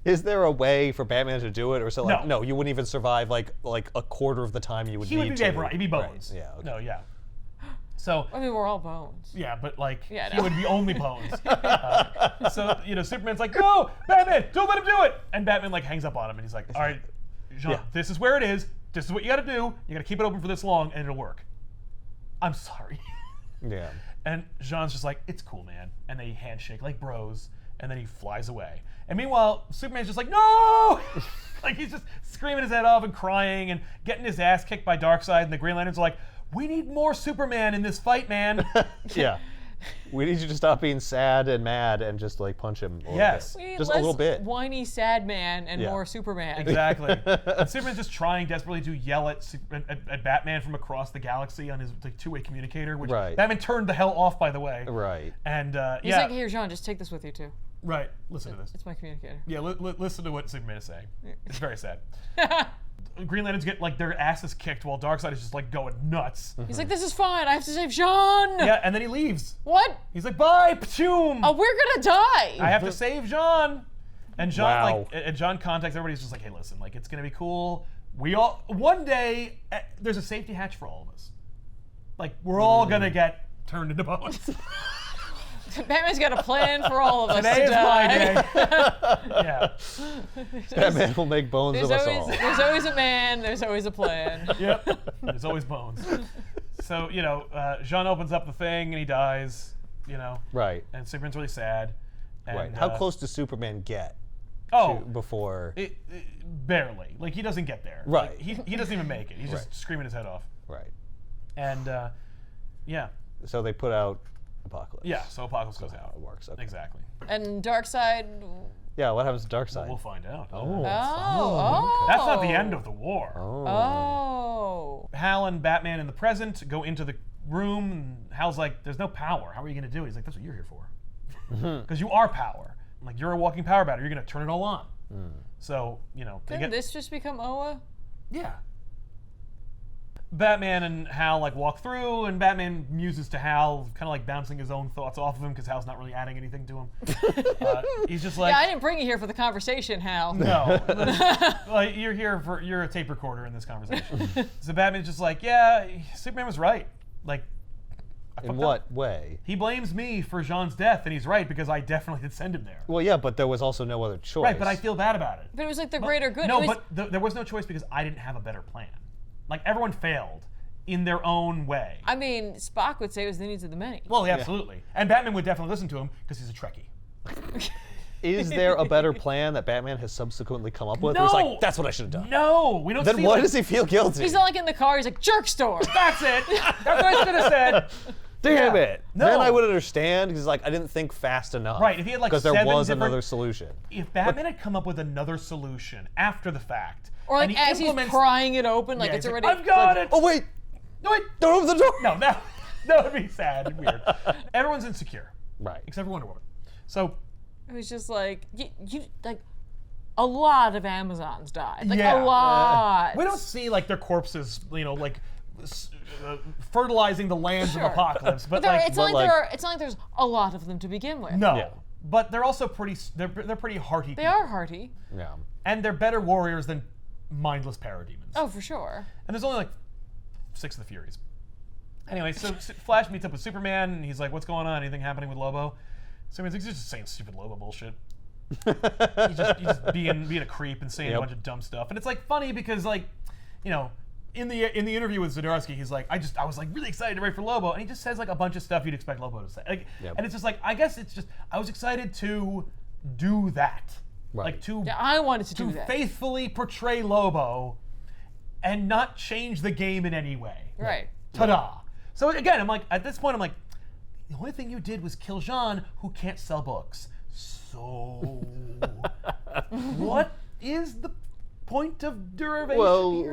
Is there a way for Batman to do it, or so like No. no, you wouldn't even survive like a quarter of the time you would He need would be to. vapor. He'd be bones. Right. Yeah. Okay. No, yeah. So I mean, we're all bones. yeah, but like Yeah, he no. would be only bones. So Superman's like, no, Batman, don't let him do it. And Batman like hangs up on him, and he's like, all right, Jean, this is where it is. This is what you got to do. You got to keep it open for this long, and it'll work. I'm sorry. Yeah. And Jean's just like, it's cool, man. And they handshake like bros, and then he flies away. And meanwhile, Superman's just like, no! Like, he's just screaming his head off and crying and getting his ass kicked by Darkseid, and the Green Lanterns are like, we need more Superman in this fight, man. Yeah. We need you to stop being sad and mad and just like punch him a little Yes. bit. We need Just a less little bit. whiny sad man and Yeah. more Superman. Exactly. And Superman's just trying desperately to yell at Batman from across the galaxy on his like, two-way communicator, which Right. Batman turned the hell off, by the way. Right. And He's yeah, like, here, Jean, just take this with you too. right. Listen to this. It's my communicator. Yeah, listen to what Superman is saying. It's very sad. Green Lanterns get like their asses kicked while Darkseid is just like going nuts. He's like, this is fine. I have to save Jean. Yeah, and then he leaves. What? He's like, bye, pchoom. Oh, we're gonna die. I have to save Jean. And Jean, Wow. and Jean contacts everybody. He's just like, hey, listen, like, it's gonna be cool. We all, one day, there's a safety hatch for all of us. Like, we're all gonna get turned into bones. Batman's got a plan for all of us Today to is my die. day. Yeah. Batman will make bones There's of us all. always, there's always a man. There's always a plan. Yep. There's always bones. So, you know, Jean opens up the thing and he dies, you know. Right. And Superman's really sad. And, Right. How close does Superman get Oh, before? barely. Like, he doesn't get there. Right. Like, he doesn't even make it. He's just Right. screaming his head off. Right. And, yeah. So they put out Apokolips. Yeah, so Apokolips goes out. It works. Okay. Exactly. And Darkseid. Yeah. What happens to Darkseid? We'll find out. Oh. That's not the end of the war. Oh. Hal and Batman in the present go into the room, and Hal's like, there's no power. How are you going to do it? He's like, that's what you're here for. Because you are power. I'm like, you're a walking power battery. You're going to turn it all on. So, you know, they Didn't get... this just become Oa? Yeah. Batman and Hal like walk through, and Batman muses to Hal, kind of like bouncing his own thoughts off of him because Hal's not really adding anything to him. He's just like, Yeah, I didn't bring you here for the conversation, Hal. no, like you're a tape recorder in this conversation. So Batman's just like, yeah, Superman was right. Like, I In fucked what up. way? He blames me for Jean's death, and he's right because I definitely did send him there. Well, yeah, but there was also no other choice. Right, but I feel bad about it. But it was like the greater good. No, It was, but there was no choice because I didn't have a better plan. Like, everyone failed in their own way. I mean, Spock would say it was the needs of the many. Well, yeah, absolutely. And Batman would definitely listen to him because he's a Trekkie. Is there a better plan that Batman has subsequently come up with? Where he's No! like, that's what I should have done. No, we don't Then see why like, does he feel guilty? He's not like in the car. He's like, jerk store. That's it. That's what I should have said. Damn Yeah. it. No. Then I would understand because like I didn't think fast enough. Right, if he had, like, because there 7 was different- another solution. If Batman had come up with another solution after the fact, Or and like he as he's implements- prying it open, like Yeah, it's he's like, already. I've got it. Oh wait, No, wait. don't open the door. No, that would be sad and weird. Everyone's insecure, Right. except for Wonder Woman. So It was just like you like a lot of Amazons died. Like Yeah. a lot. we don't see like their corpses, you know, like fertilizing the lands Sure. of Apokolips, but There- like it's not like like- there are. It's not like there's a lot of them to begin with. no. Yeah. But they're also pretty. They're pretty hearty. They people. are hearty. Yeah. And they're better warriors than mindless parademons. Oh, for sure. And there's only like 6 of the Furies. Anyway, so Flash meets up with Superman, and he's like, "What's going on? Anything happening with Lobo?" Superman's like, "He's just saying stupid Lobo bullshit. He's just being a creep and saying a Yep. bunch of dumb stuff." And it's like funny because like, you know, in the interview with Zdarsky, he's like, I was like really excited to write for Lobo, and he just says like a bunch of stuff you'd expect Lobo to say. Like, Yep. and it's just like, I guess it's just I was excited to do that, Right. like to Yeah, I wanted to do to that. faithfully portray Lobo and not change the game in any way. Right. Ta-da! So again, I'm like, at this point, I'm like, the only thing you did was kill Jean, who can't sell books. So, what is the point of derivation here?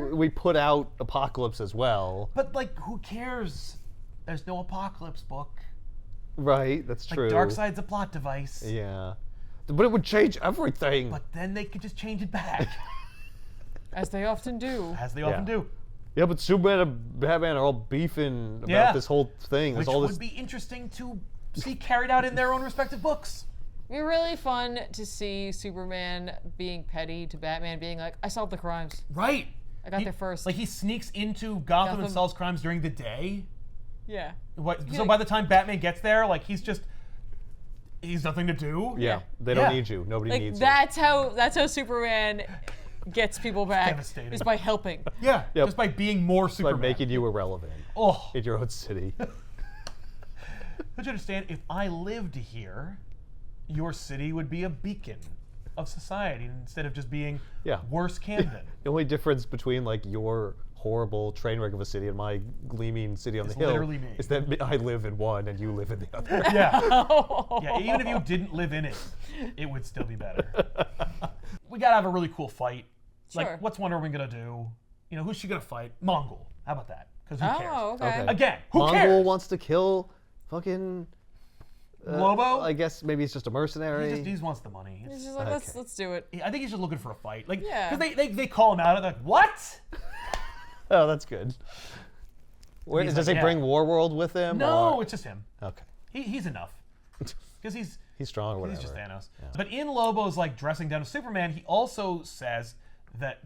Well, we put out Apokolips as well. But like, who cares? There's no Apokolips book. Right. That's Like, true. Darkseid's a plot device. Yeah. But it would change everything. But then they could just change it back, As they often do. as they often Yeah. do. Yeah, but Superman and Batman are all beefing about Yeah. this whole thing. There's Which all would this. be interesting to see carried out in their own respective books. It'd be really fun to see Superman being petty to Batman, being like, "I solved the crimes. Right. I got there first." Like, he sneaks into Gotham and Gotham. solves crimes during the day. Yeah. So by the time Batman gets there, like, he's nothing to do. Yeah, they don't Yeah. need you. Nobody Like needs that's how Superman gets people back. devastating. Is by helping. Yeah. Yep. Just by being more you. By Superman. making you irrelevant Oh. in your own city. Don't you understand? If I lived here, your city would be a beacon of society instead of just being worse Camden. The only difference between like your horrible train wreck of a city and my gleaming city on the hill literally me. is that I live in one and you live in the other. Yeah. Yeah, even if you didn't live in it, it would still be better. We gotta have a really cool fight. Sure. Like, what's Wonder Woman gonna do? You know, who's she gonna fight? Mongol. How about that? Because who cares? Oh, okay. Again, who Mongol cares? wants to kill fucking Lobo? I guess maybe he's just a mercenary. He just wants the money. He's just like, let's do it. I think he's just looking for a fight. Like, Yeah. because they call him out and they're like, what? Oh, that's good. Where, He's does like, he yeah. bring Warworld with him? No, or- it's just him. Okay. He's enough. Because he's strong or whatever. just Thanos. But in Lobo's like dressing down as Superman, he also says that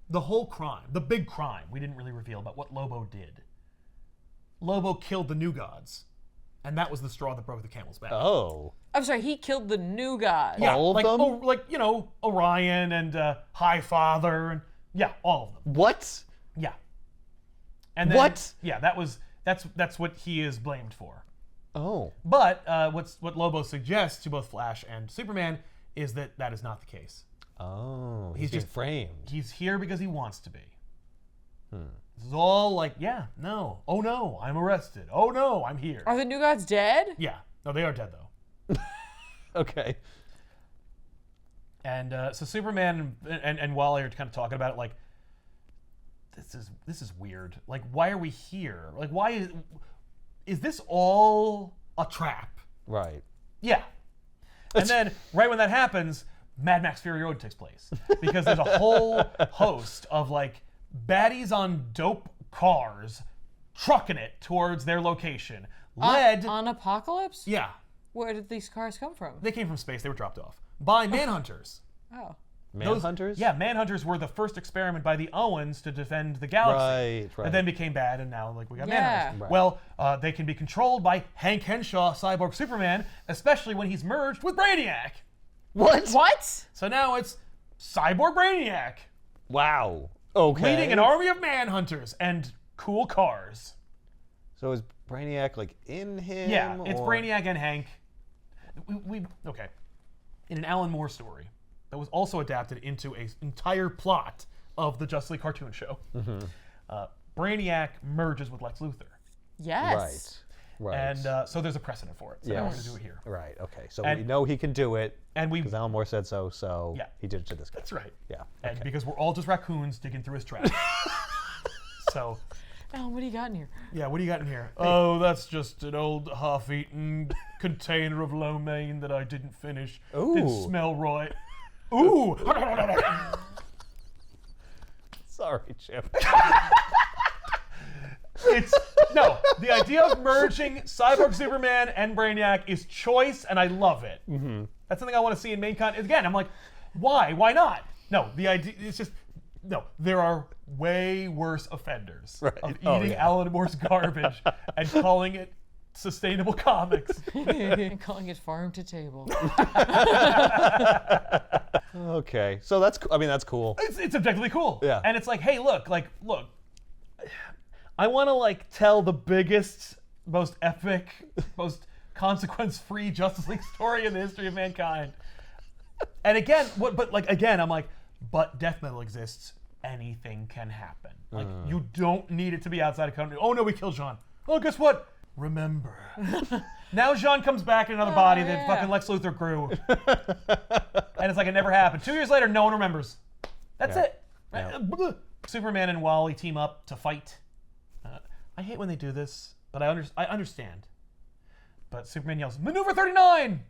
the whole crime, the big crime, we didn't really reveal about what Lobo did. Lobo killed the New Gods, and that was the straw that broke the camel's back. Oh. I'm sorry, he killed the new god. Yeah, All of like, them? Oh, like, you know, Orion and Highfather, and yeah, all of them. What? Yeah. And then, What? Yeah, that's what he is blamed for. Oh. But what Lobo suggests to both Flash and Superman is that that is not the case. Oh. He's He's just- framed. He's here because he wants to be. This is all like, yeah, no, oh no, I'm arrested. Oh no, I'm here. Are the new gods dead? Yeah, no, they are dead though. Okay. And so Superman and Wally are kind of talking about it, like, this is weird. Like, why are we here? Like, why is this all a trap? Right. Yeah. And then right when that happens, Mad Max Fury Road takes place because there's a whole host of like baddies on dope cars trucking it towards their location. Led, On Apokolips? yeah, Where did these cars come from? they came from space. They were dropped off by manhunters. Oh. Manhunters? Yeah, manhunters were the first experiment by the Owens to defend the galaxy. Right. And then became bad, and now like we got Yeah. manhunters. Right. Well, they can be controlled by Hank Henshaw, Cyborg Superman, especially when he's merged with Brainiac. What? What? So now it's Cyborg Brainiac Wow. Okay. leading an army of manhunters and cool cars. So is Brainiac like in him? Yeah, it's or- Brainiac and Hank. Okay. In an Alan Moore story that was also adapted into an entire plot of the Justice League cartoon show, Brainiac merges with Lex Luthor. Yes. Right. And so there's a precedent for it. So now we're going to do it here. Right. Okay. So And- we know he can do it And we. because Alan Moore said so. So Yeah. he did it to this guy. That's right. Yeah. And Okay. because we're all just raccoons digging through his trash. So, Alan, what do you got in here? yeah, what do you got in here? Oh, that's just an old half-eaten container of lo mein that I didn't finish. Didn't Ooh. smell right. Ooh! Sorry, Chip. It's no. The idea of merging Cyborg Superman and Brainiac is choice, and I love it. Mm-hmm. That's something I want to see in main content. Again, I'm like, why? Why not? No, the idea. It's just no. There are way worse offenders of eating Oh, yeah. Alan Moore's garbage and calling it sustainable comics. And calling it farm to table. Okay. So that's. I mean, that's cool. It's objectively cool. Yeah. And it's like, hey, look. I want to like tell the biggest, most epic, most consequence-free Justice League story in the history of mankind. And again, I'm like, but death metal exists. Anything can happen. Like, you don't need it to be outside of continuity. Oh no, we killed Jean. Oh, guess what? Remember. Now Jean comes back in another body that yeah. fucking Lex Luthor grew. And it's like it never happened. 2 years later, no one remembers. That's Yeah. it. Yeah. Superman and Wally team up to fight. I hate when they do this, but I understand. But Superman yells, "Maneuver 39!"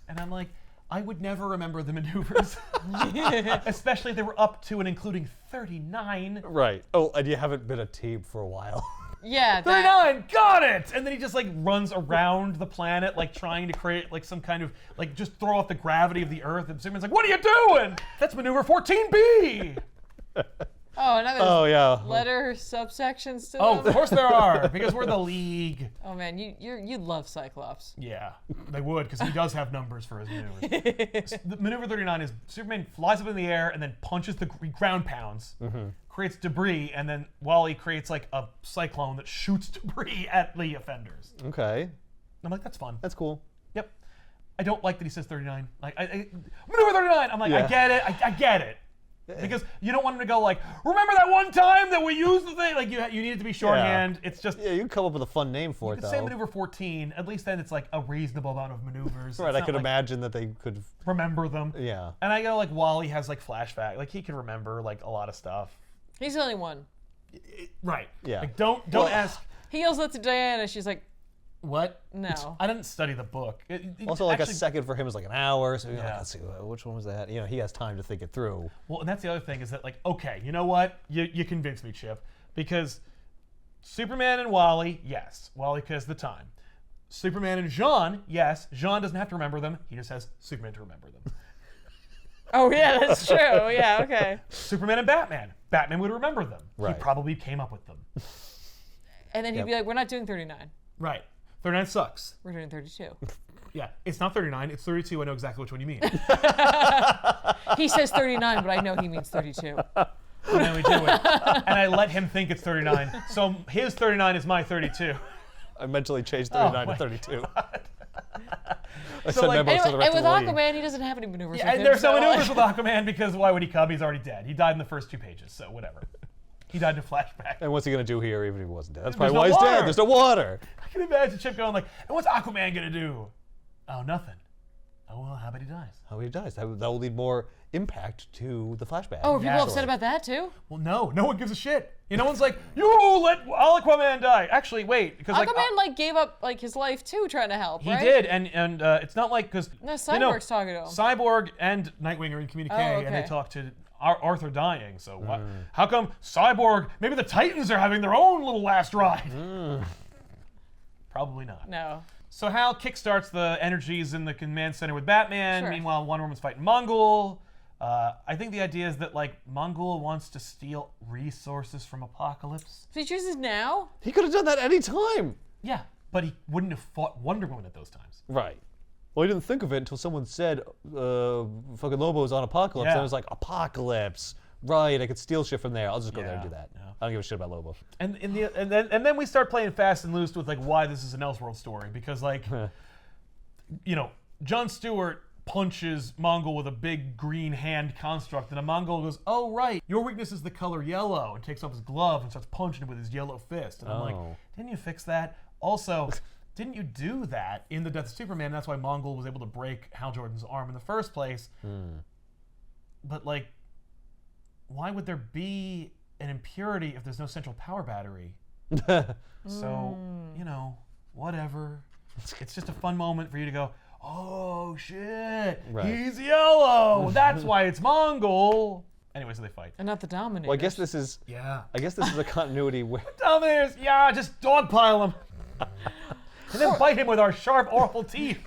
And I'm like, I would never remember the maneuvers. Especially if they were up to and including 39. Right. Oh, and you haven't been a team for a while. Yeah. That, 39! Got it! And then he just like runs around the planet, like trying to create like some kind of, like just throw off the gravity of the Earth. And Superman's like, what are you doing? That's maneuver 14B! oh, and now there's Oh yeah. letter subsections to Oh, them. of course there are, because we're the League. Oh man, you love Cyclops. Yeah, they would, because he does have numbers for his maneuvers. The maneuver 39 is Superman flies up in the air and then punches the ground pounds, creates debris, and then Wally creates like a cyclone that shoots debris at the offenders. Okay. I'm like, that's fun. That's cool. Yep. I don't like that he says 39. Like, maneuver 39. I'm like, Yeah. I get it. I get it. Because you don't want him to go like, remember that one time that we used the thing? Like, you need it to be shorthand. It's just... Yeah, you can come up with a fun name for You it, could though. say maneuver 14. At least then it's like a reasonable amount of maneuvers. Right, It's I not could like, imagine that they could... remember them. Yeah. And I go like, Wally has like flashback. Like, he can remember like a lot of stuff. He's the only one. Right. Yeah. Like, don't ask... He yells that to Diana. She's like, What? no. I didn't study the book. Also, like actually, a second for him is like an hour, so you're like, Yeah. let's see, which one was that? You know, he has time to think it through. Well, and that's the other thing is that like, okay, you know what? You convinced me, Chip, because Superman and Wally, yes, Wally has the time. Superman and Jean, yes, Jean doesn't have to remember them. He just has Superman to remember them. Oh, yeah, that's true. Yeah, okay. Superman and Batman would remember them. Right. He probably came up with them. And then he'd be like, we're not doing 39. Right. 39 sucks. We're doing 32. Yeah, it's not 39, it's 32. I know exactly which one you mean. He says 39, but I know he means 32. And then we do it. And I let him think it's 39. So his 39 is my 32. I mentally changed 39 my to 32. I So, said like- memos to the And rest with of the league. Aquaman, he doesn't have any maneuvers. Yeah, with and him, there's no so, maneuvers with Aquaman because why would he come? He's already dead. He died in the first 2 pages, so whatever. He died in a flashback. And what's he going to do here even if he wasn't dead? That's There's probably no why he's water. dead. There's no water. I can imagine Chip going like, and what's Aquaman gonna do? Oh, nothing. Oh, well, how about he dies? How he dies. That will lead more impact to the flashback. Oh, are people Yeah. upset about that too? Well, no one gives a shit. No one's like, you let Aquaman die. Actually, wait, because Aquaman gave up his life too, trying to help. he right? did, and it's not like because No, Cyborg's talking to him. Cyborg and Nightwing are in communique, and they okay. talk to Arthur dying. So what? How come Cyborg? Maybe the Titans are having their own little last ride. Probably not. No. So Hal kickstarts the energies in the command center with Batman. Sure. Meanwhile, Wonder Woman's fighting Mongul. I think the idea is that like Mongul wants to steal resources from Apokolips. So he chooses now? He could have done that any time. Yeah, but he wouldn't have fought Wonder Woman at those times. Right. Well, he didn't think of it until someone said, fucking Lobo's on Apokolips. Yeah. And I was like, Apokolips. Right, I could steal shit from there. I'll just go there and Yeah, do that. yeah. I don't give a shit about Lobo. And then we start playing fast and loose with like why this is an Elseworld story because like, Jon Stewart punches Mongul with a big green hand construct, and a Mongul goes, "Oh right, your weakness is the color yellow," and takes off his glove and starts punching him with his yellow fist. And I'm like, Oh. didn't you fix that? Also, didn't you do that in the Death of Superman? That's why Mongul was able to break Hal Jordan's arm in the first place. But like, why would there be an impurity if there's no central power battery? So, whatever. It's just a fun moment for you to go, oh shit, Right. he's yellow. That's why it's Mongul. Anyway, so they fight. And not the Dominator. Well, I guess this is a continuity where Dominators, yeah, just dogpile him. And then bite him with our sharp, awful teeth.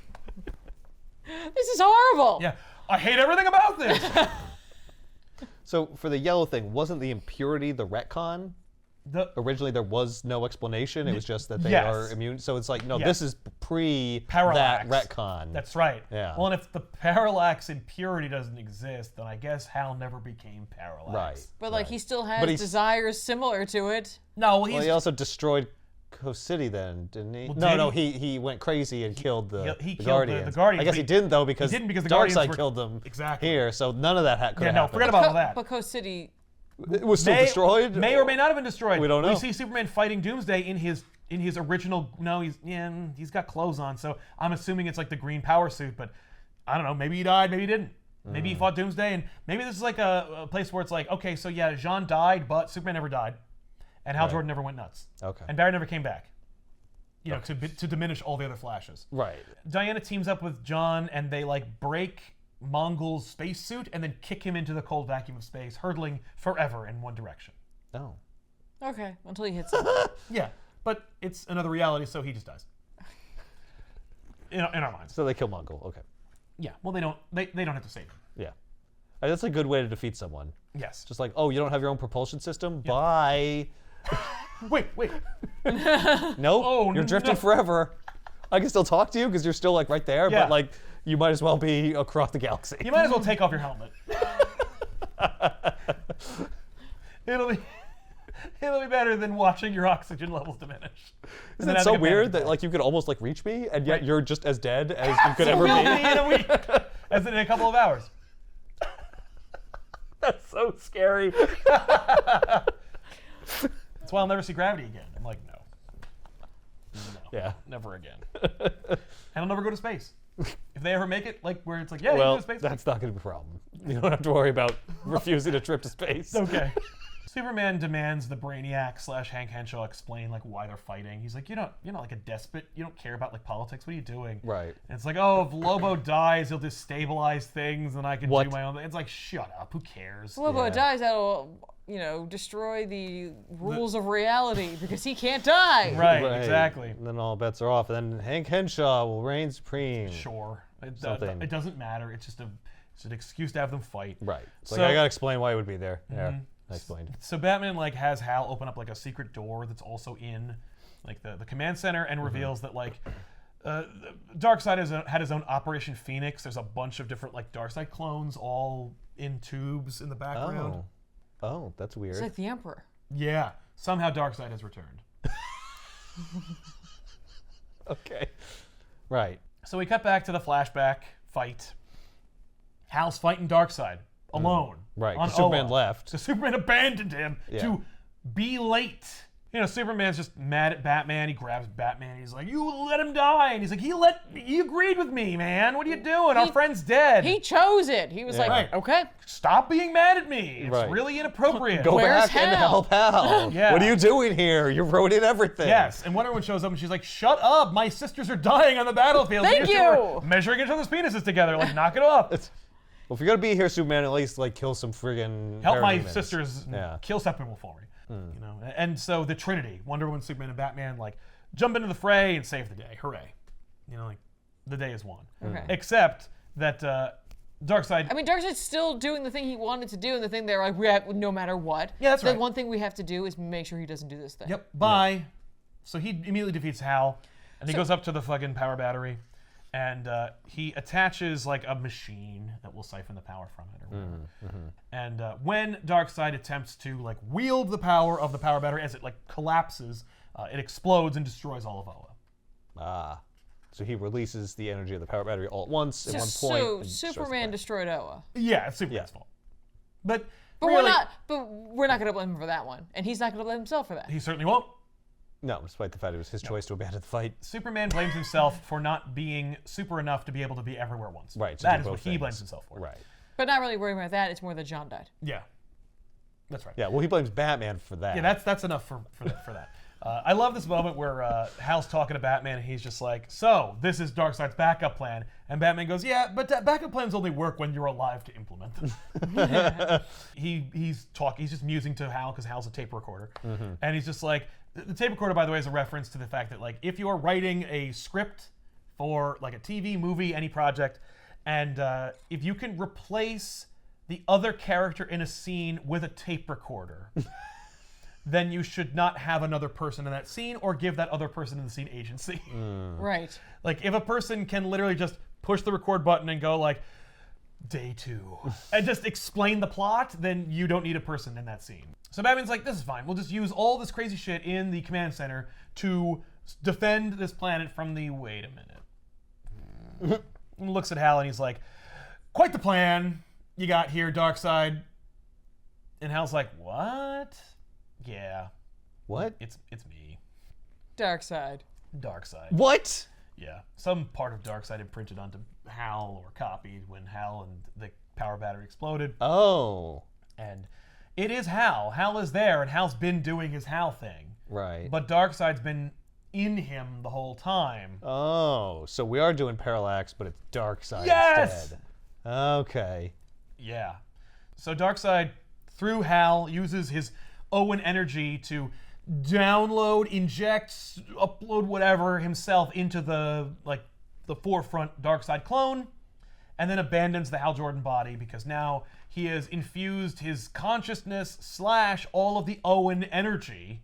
This is horrible. Yeah, I hate everything about this. So for the yellow thing, wasn't the impurity the retcon? Originally there was no explanation. It was just that they Yes. are immune. So it's like, no, Yes. this is pre Parallax. that retcon. That's right. Yeah. Well, and if the parallax impurity doesn't exist, then I guess Hal never became parallax. Right. But like right. he still has But he's- desires similar to it. No, Well, he also destroyed Coast City then, didn't he? Well, no, did he went crazy and killed the, he the killed Guardians. the Guardians, I guess but he didn't though because, he didn't because the Guardians Darkseid were- killed them Exactly. here, so none of that could Yeah, have no, happened. forget about all that. But Coast City. It was still destroyed? May or may not have been destroyed. We don't know. We see Superman fighting Doomsday in his original. No, he's got clothes on, so I'm assuming it's like the green power suit. But I don't know. Maybe he died. Maybe he didn't. Maybe he fought Doomsday, and maybe this is like a place where it's like, okay, so yeah, Jean died, but Superman never died, and Hal Right. Jordan never went nuts. Okay. And Barry never came back. To diminish all the other Flashes. Right. Diana teams up with John, and they like break Mongul's spacesuit and then kick him into the cold vacuum of space, hurtling forever in one direction. Oh. Okay, until he hits him. Yeah, but it's another reality, so he just dies. In our minds. So they kill Mongol. Okay. Yeah. Well, they don't have to save him. Yeah. That's a good way to defeat someone. Yes. Just like, oh, you don't have your own propulsion system? Bye. Wait. Nope. Oh, you're drifting no. forever. I can still talk to you because you're still like right there, Yeah. but like you might as well be across the galaxy. You might as well take off your helmet. It'll be better than watching your oxygen levels diminish. Isn't it so weird that like you could almost like reach me, and yet you're just as dead as you could ever be? In a week, as in a couple of hours. That's so scary. That's why I'll never see Gravity again. I'm like, no. Yeah. Never again. And I'll never go to space. If they ever make it, like where it's like, yeah, you Well, go to space. that's not going to be a problem. You don't have to worry about refusing a trip to space. Okay. Superman demands the Brainiac / Hank Henshaw explain like why they're fighting. He's like, you're not like a despot. You don't care about like politics. What are you doing? Right. And it's like, oh, if Lobo dies, he'll destabilize things, and I can What? do my own thing. It's like, shut up. Who cares? If Lobo Yeah. dies, that'll, destroy the rules of reality because he can't die. Right. Exactly. And then all bets are off. And then Hank Henshaw will reign supreme. Sure. Something. It doesn't matter. It's just it's an excuse to have them fight. Right. It's So- like I gotta explain why it would be there. Yeah. I explained. So Batman like has Hal open up like a secret door that's also in like the command center and reveals that like Darkseid had his own Operation Phoenix. There's a bunch of different like Darkseid clones all in tubes in the background. Oh, that's weird. It's like the Emperor. Yeah. Somehow Darkseid has returned. Okay. Right. So we cut back to the flashback fight. Hal's fighting Darkseid alone. Right. On 'cause Superman Oa. left. So Superman abandoned him Yeah. to be late. Superman's just mad at Batman. He grabs Batman. He's like, "You let him die," and he's like, "He agreed with me, man. What are you doing? Our friend's dead. He chose it. He was like, Right. okay. Stop being mad at me. It's Right. really inappropriate." Go Where's back and Hal? help Hal. Yeah. What are you doing here? You wrote in everything. Yes, and Wonder Woman shows up and she's like, "Shut up! My sisters are dying on the battlefield. Thank You two are you. measuring each other's penises together. Like, knock it off. Well, if you're gonna be here, Superman, at least like kill some friggin' Help my parademons. sisters Yeah. kill Steppenwolf for me." And so the Trinity, Wonder Woman, Superman, and Batman, like jump into the fray and save the day. Hooray! Like the day is won. Okay. Except that Darkseid. I mean, Darkseid's still doing the thing he wanted to do, and the thing they're like, we have, no matter what. Yeah, that's the right. one thing we have to do is make sure he doesn't do this thing. Yep. Bye. So he immediately defeats Hal, and he goes up to the fucking power battery, and he attaches like a machine that will siphon the power from it or whatever. And when Darkseid attempts to like wield the power of the power battery as it like collapses, it explodes and destroys all of Oa. Ah. So he releases the energy of the power battery all at once at one point. So and destroys the Superman planet. destroyed Oa. Yeah, it's Superman's fault. But But really, we're not going to blame him for that one, and he's not going to blame himself for that. he certainly won't. No, despite the fact it was his choice to abandon the fight. Superman blames himself for not being super enough to be able to be everywhere once. Right. to That do is what both he things. blames himself for. Right. But not really worrying about that. It's more that John died. Yeah. That's right. Yeah. Well, he blames Batman for that. Yeah, that's enough for that. I love this moment where Hal's talking to Batman, and he's just like, "So this is Darkseid's backup plan," and Batman goes, "Yeah, but backup plans only work when you're alive to implement them." He's just musing to Hal because Hal's a tape recorder, and he's just like, the tape recorder, by the way, is a reference to the fact that like if you're writing a script for like a TV, movie, any project, and if you can replace the other character in a scene with a tape recorder. Then you should not have another person in that scene or give that other person in the scene agency. Right. Like if a person can literally just push the record button and go like, day 2, and just explain the plot, then you don't need a person in that scene. So Batman's like, this is fine. We'll just use all this crazy shit in the command center to defend this planet from the, wait a minute. And looks at Hal and he's like, quite the plan you got here, Darkseid. And Hal's like, what? Yeah, What? it's me, Darkseid. Darkseid. What? Yeah, some part of Darkseid imprinted onto Hal or copied when Hal and the power battery exploded. Oh. And it is Hal. Hal is there, and Hal's been doing his Hal thing. Right. But Darkseid's been in him the whole time. Oh, so we are doing parallax, but it's Darkseid Yes! instead. Okay. Yeah. So Darkseid, through Hal, uses his Owen energy to download, inject, upload whatever himself into the forefront Darkseid clone, and then abandons the Hal Jordan body because now he has infused his consciousness / all of the Owen energy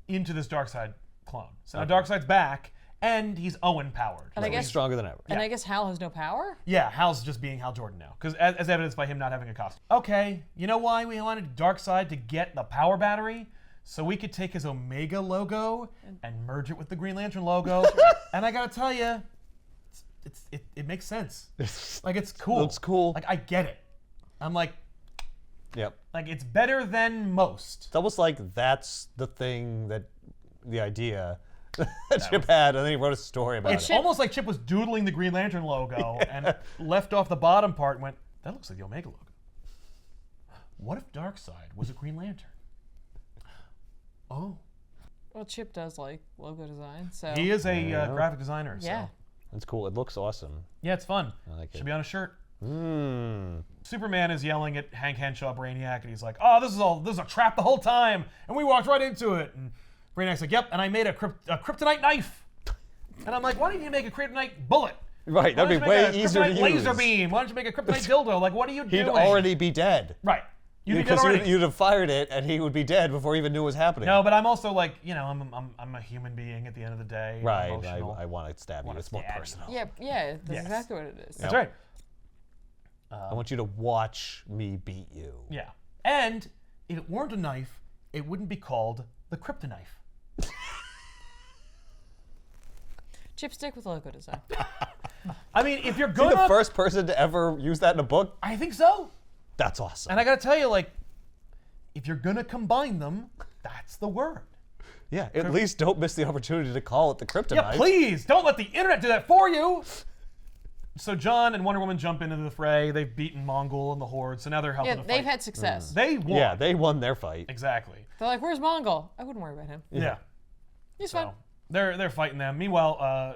into this Darkseid clone. So now Darkseid's back, and he's Owen powered. And I He's guess stronger than ever. And I guess Hal has no power? Yeah, Hal's just being Hal Jordan now, because as evidenced by him not having a costume. Okay, you know why we wanted Darkseid to get the power battery? so we could take his Omega logo and merge it with the Green Lantern logo. And I gotta tell you, it makes sense. Like, it's cool. Looks cool. Like, I get it. I'm like, Yep. like, it's better than most. It's almost like that's the thing the idea that Chip had, and then he wrote a story about It's it. almost like Chip was doodling the Green Lantern logo and left off the bottom part and went, that looks like the Omega logo. What if Darkseid was a Green Lantern? Oh. Well, Chip does like logo design, so He is a graphic designer. yeah. So. It's cool. It looks awesome. Yeah, it's fun. I like it. Should be on a shirt. Mmm. Superman is yelling at Hank Henshaw, Brainiac, and he's like, "Oh, this is a trap the whole time, and we walked right into it." And Brainiac's like, "Yep," and I made a kryptonite knife. And I'm like, "Why didn't you make a kryptonite bullet? Right, Why that'd don't be you make way a easier to kryptonite laser use. beam? Why don't you make a kryptonite dildo? Like, what are you doing?" He'd already be dead. Right. You think Because that already? you'd have fired it, and he would be dead before he even knew what was happening. No, but I'm also like, I'm a human being at the end of the day. I'm Right, emotional. I want to stab you. It's more stab you. personal. Yeah, that's Yes. exactly what it is. That's right. I want you to watch me beat you. Yeah. And if it weren't a knife, it wouldn't be called the kryptonite. Chip, stick with logo design. I mean, if you're Is he gonna, the first person to ever use that in a book? I think so. That's awesome. And I gotta tell you, like, if you're gonna combine them, that's the word. Yeah, at least don't miss the opportunity to call it the kryptonite. Yeah, please don't let the internet do that for you. So John and Wonder Woman jump into the fray. They've beaten Mongol and the Horde, so now they're helping Yeah, the fight. they've had success. They won. Yeah, they won their fight. Exactly. They're like, "Where's Mongol?" I wouldn't worry about him. Yeah. He's So fine. they're fighting them. Meanwhile,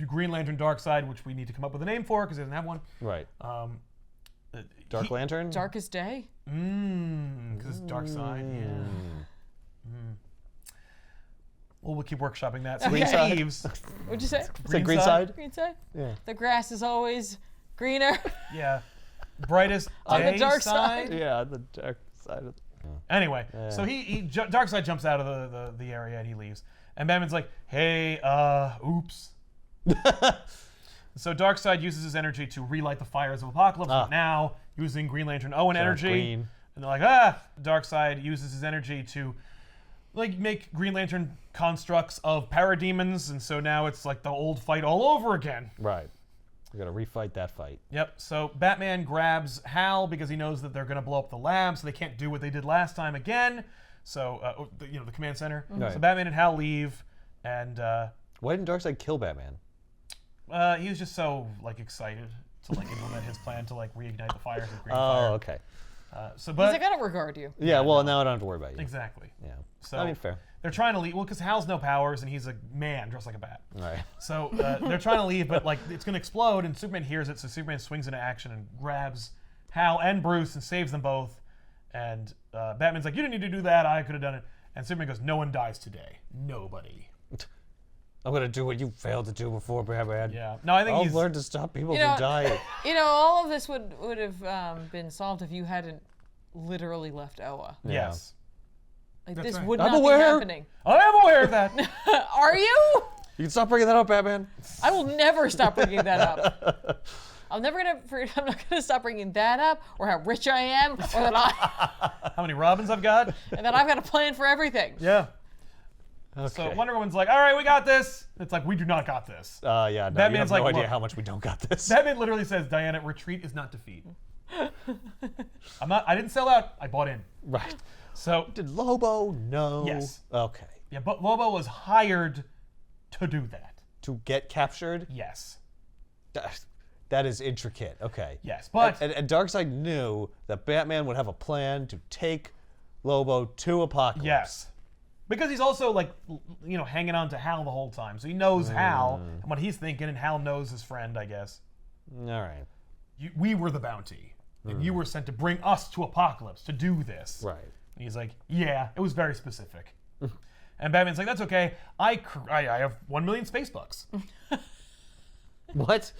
Green Lantern Darkseid, which we need to come up with a name for because he doesn't have one. Right. Um, Dark Lantern? Darkest Day. Because it's Darkseid. Yeah. Well, we'll keep workshopping that. So Green okay. side. Thieves. What'd you say? Say green side? Green side. Yeah. The grass is always greener. Yeah. Brightest On the day dark side. Yeah, the dark side of Anyway, so Darkseid jumps out of the area and he leaves. And Batman's like, "Hey, oops." So Darkseid uses his energy to relight the fires of Apokolips, but now using Green Lantern Owen energy. green. And they're like, Darkseid uses his energy to like make Green Lantern constructs of parademons, and so now it's like the old fight all over again. Right. We gotta refight that fight. Yep. So Batman grabs Hal because he knows that they're going to blow up the lab, so they can't do what they did last time again. So the command center. Right. So Batman and Hal leave, and Why didn't Darkseid kill Batman? he was just so like excited to like implement his plan to like reignite the fires of Green Oh, Fire. okay. So, He's but like, "I don't regard you." Yeah, well, now I don't have to worry about you. exactly. Yeah. So I mean, fair. they're trying to leave. Well, because Hal's no powers and he's a man dressed like a bat. All right. So they're trying to leave, but like it's gonna explode, and Superman hears it. So Superman swings into action and grabs Hal and Bruce and saves them both. And Batman's like, "You didn't need to do that. I could have done it." And Superman goes, "No one dies today. Nobody." I'm gonna do what you failed to do before, Batman. Yeah. No, I think I'll he's. learn to stop people You know- from dying. You know, all of this would have been solved if you hadn't literally left Oa. Yes. Like That's this right. would I'm not aware. be happening. I am aware of that. Are you? You can stop bringing that up, Batman. I will never stop bringing that up. I'm not gonna stop bringing that up, or how rich I am, or that How many Robins I've got? and that I've got a plan for everything. Yeah. Okay. So Wonder Woman's like, "All right, we got this." It's like, we do not got this. Yeah, no, you Batman's have like, no idea "Look." how much we don't got this. Batman literally says, "Diana, retreat is not defeat." I didn't sell out. I bought in. Right. So Did Lobo know? Yes. Okay. yeah, but Lobo was hired to do that. To get captured? Yes. That is intricate. Okay. Yes, but And Darkseid knew that Batman would have a plan to take Lobo to Apokolips. yes. Because he's also like, hanging on to Hal the whole time. So he knows Hal and what he's thinking, and Hal knows his friend, I guess. All right. We were the bounty, and you were sent to bring us to Apokolips to do this. Right. And he's like, "Yeah, it was very specific." And Batman's like, "That's okay. I have 1 million space bucks." What?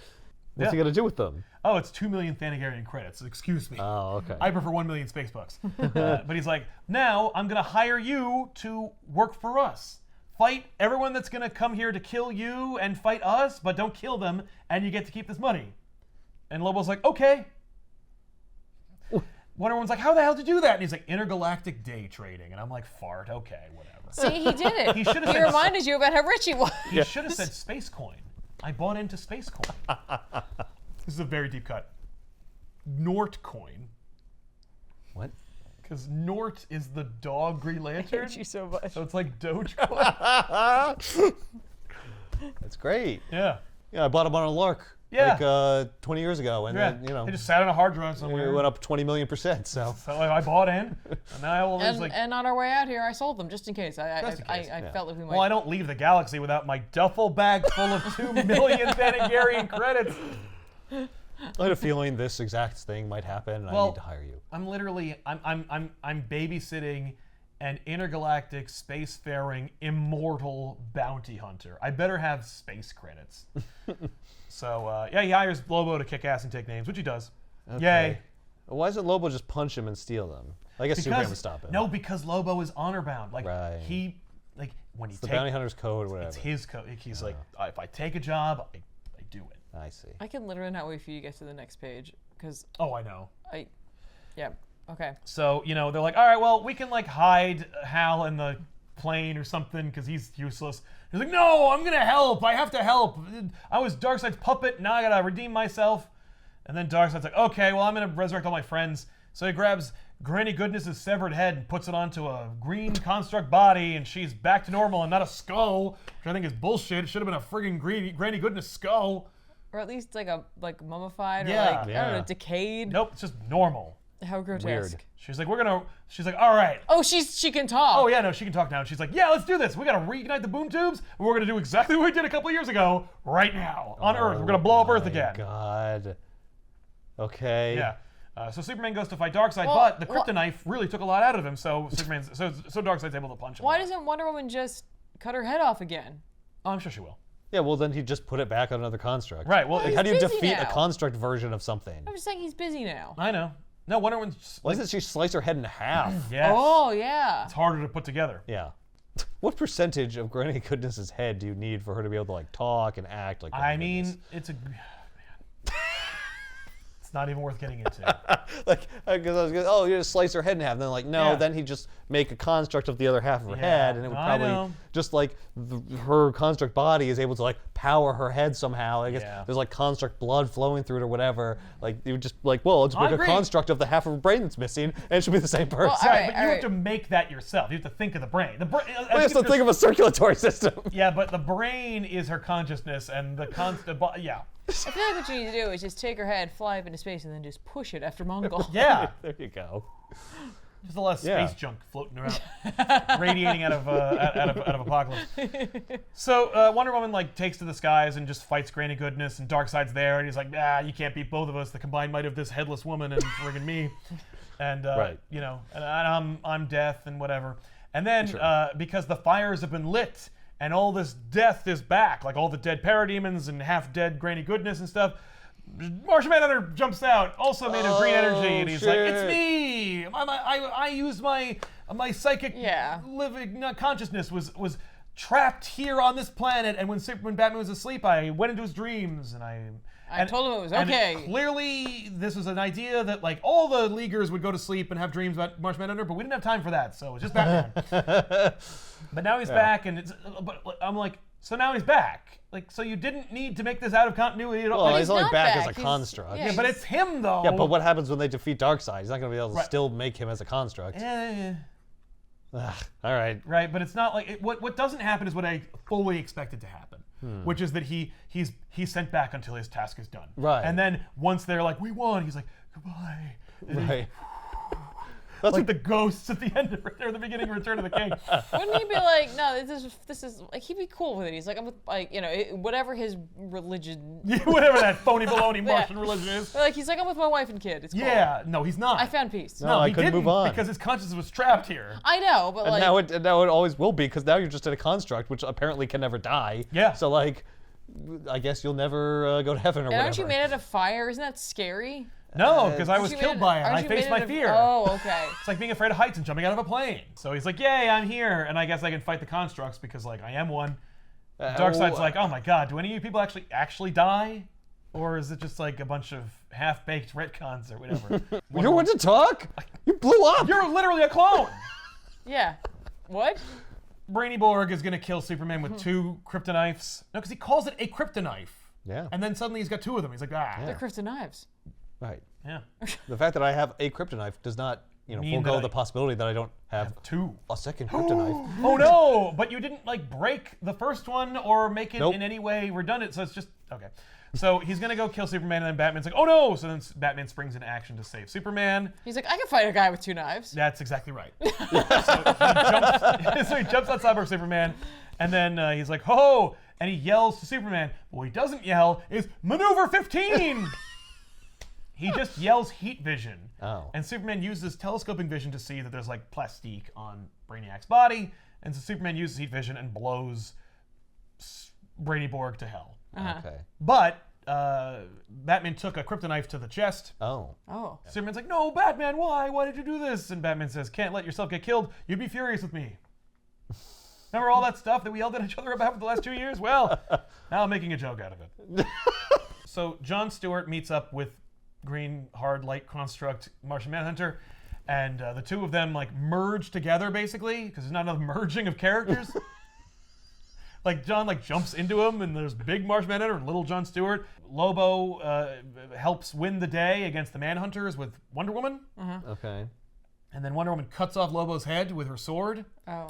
What's he Yeah. gonna do with them? Oh, it's 2 million Thanagarian credits. Excuse me. Oh, okay. I prefer 1 million space bucks. But he's like, "Now I'm gonna hire you to work for us. Fight everyone that's gonna come here to kill you and fight us, but don't kill them, and you get to keep this money." And Lobo's like, "Okay." Wonder Woman's like, how the hell did you do that? And he's like, intergalactic day trading. And I'm like, fart, okay, whatever. See, he did it. He should have He reminded you about how rich he was. He should have said space coin. I bought into space coin. This is a very deep cut. Nort coin. What? Because Nort is the dog Green I Lantern. hate you so much. So it's like Dogecoin. That's great. Yeah. Yeah, I bought them on a lark. Yeah. Like 20 years ago, and Yeah. then, you know, They just sat on a hard drive somewhere. it went up 20 million%. So So I bought in, and now I will lose And on our way out here, I sold them just in case. Just in case, I felt like we might. Well, I don't leave the galaxy without my duffel bag full of 2 million Thanagarian credits. I had a feeling this exact thing might happen, and I Well, need to hire you. I'm babysitting an intergalactic spacefaring immortal bounty hunter. I better have space credits. So yeah, he hires Lobo to kick ass and take names, which he does. Okay. Yay. Why doesn't Lobo just punch him and steal them? I guess Superman would stop him. No, because Lobo is honor bound. Like Right. he, like when he It's the takes bounty hunter's code or whatever. it's his code. He's like, if I take a job, I do it. I see. I can literally not wait for you to get to the next page because Oh, I know. yeah, okay. So, you know, they're like, all right, well, we can like hide Hal in the plane or something because he's useless. He's like, no, I'm going to help. I have to help. I was Darkseid's puppet. Now I got to redeem myself. And then Darkseid's like, okay, well, I'm going to resurrect all my friends. So he grabs Granny Goodness's severed head and puts it onto a green construct body, and she's back to normal and not a skull, which I think is bullshit. It should have been a friggin' Granny Goodness skull. Or at least like mummified Yeah. or like I don't know, Yeah. decayed. Nope, it's just normal. How grotesque. Weird. She's like, she's like, all right. Oh, she can talk. Oh yeah, no, she can talk now. And she's like, yeah, let's do this. We gotta reignite the boom tubes, and we're gonna do exactly what we did a couple years ago, right now, on Earth. We're gonna blow up Earth My again. God. Okay. Yeah. So Superman goes to fight Darkseid, Well, but the kryptonite really took a lot out of him. So so Darkseid's able to punch him. Why doesn't Wonder Woman just cut her head off again? Oh, I'm sure she will. Yeah, well, then he'd just put it back on another construct. Right. Well, Like, He's how do you busy defeat a now. construct version of something? I'm just saying he's busy now. I know. No, Wonder Woman's. Why doesn't she slice her head in half? Yes. Oh yeah. It's harder to put together. Yeah. What percentage of Granny Goodness's head do you need for her to be able to like talk and act like? I Granny mean, Goodness? it's a. Man. It's not even worth getting into. Like, because I was going, oh, you just slice her head in half. And then like, no, Yeah. then he'd just make a construct of the other half of her Yeah, head, and it would I probably know. just like her construct body is able to like power her head somehow. I guess Yeah. there's like construct blood flowing through it or whatever. Like you would just like, well, let's I make a agree. construct of the half of her brain that's missing, and it should be the same person. All Right, right, but you all have right. to make that yourself. You have to think of the brain. The brain. We have to think of a circulatory system. Yeah, but the brain is her consciousness, and the yeah. I feel like what you need to do is just take her head, fly up into space, and then just push it after Mongol. Yeah. There you go. Just a lot of space Yeah. junk floating around, radiating out of Apokolips. So Wonder Woman like takes to the skies and just fights Granny Goodness, and Darkseid's there, and he's like, you can't beat both of us. The combined might of this headless woman and friggin' me, and Right. you know, and I'm death and whatever. And then because the fires have been lit and all this death is back, like all the dead parademons and half-dead Granny Goodness and stuff. Martian Manhunter jumps out, also made of green energy, and he's like, "It's shit. me! I used my psychic Yeah. living consciousness was trapped here on this planet, and when Batman was asleep, I went into his dreams, and I told him it was and okay. clearly, this was an idea that like all the Leaguers would go to sleep and have dreams about Martian Manhunter, but we didn't have time for that, so it's just Batman. But now he's back, and but I'm like, so now he's back. Like, so you didn't need to make this out of continuity at all. Well, But he's he's only not back back. as a He's- construct. yeah. Yeah, but it's him though. Yeah, but what happens when they defeat Darkseid? He's not going to be able to Right. still make him as a construct. Eh, Ugh, all right. right, but it's not like what doesn't happen is what I fully expected to happen, which is that he's sent back until his task is done. Right. And then once they're like, we won, he's like, goodbye. And he- Right. That's like the ghosts at the end of or the beginning of Return of the King. Wouldn't he be like, no, this is like he'd be cool with it. He's like, I'm with like whatever his religion. Whatever that phony baloney Martian religion is. Like he's like, I'm with my wife and kid. It's cool. Yeah, no, he's not. I found peace. No, I he couldn't didn't move on. because his consciousness was trapped here. I know, but like And now it always will be, because now you're just in a construct which apparently can never die. Yeah. So like, I guess you'll never go to heaven or and whatever. aren't you made out of fire? Isn't that scary? No, because I was Aren't you killed made- by it. aren't I you faced made my out of- fear. Oh, okay. It's like being afraid of heights and jumping out of a plane. So he's like, yay, I'm here. And I guess I can fight the constructs because like I am one. Darkseid's like, oh my god, do any of you people actually die? Or is it just like a bunch of half-baked retcons or whatever. You want to talk? You blew up. You're literally a clone. Yeah. What? Brainiac-Cyborg is going to kill Superman with 2 kryptonite. No, because he calls it a kryptonite. Yeah. And then suddenly he's got 2 of them. He's like, ah. They're kryptonites. Right. Yeah. The fact that I have a kryptonite does not, Mean forego that the possibility that I don't have 2. a second kryptonite. Oh no! But you didn't like break the first one or make it Nope. in any way redundant, so it's just okay. So he's gonna go kill Superman, and then Batman's like, "Oh no!" So then Batman springs into action to save Superman. He's like, I can fight a guy with 2 knives. That's exactly right. So he jumps on Cyborg Superman, and then he's like, "Ho!" And he yells to Superman. But what he doesn't yell is Maneuver 15. He just yells heat vision. Oh. And Superman uses telescoping vision to see that there's like plastique on Brainiac's body. And so Superman uses heat vision and blows Brainiac-Cyborg to hell. Okay. But Batman took a kryptonite to the chest. Oh. Oh. Superman's like, no, Batman, why? Why did you do this? And Batman says, can't let yourself get killed. You'd be furious with me. Remember all that stuff that we yelled at each other about for the last 2 years? Well, now I'm making a joke out of it. So Jon Stewart meets up with Green Hard Light Construct Martian Manhunter, and the 2 of them like merge together basically because there's not enough merging of characters. Like John like jumps into him, and there's big Martian Manhunter and little Jon Stewart. Lobo helps win the day against the Manhunters with Wonder Woman, Okay. and then Wonder Woman cuts off Lobo's head with her sword. Oh.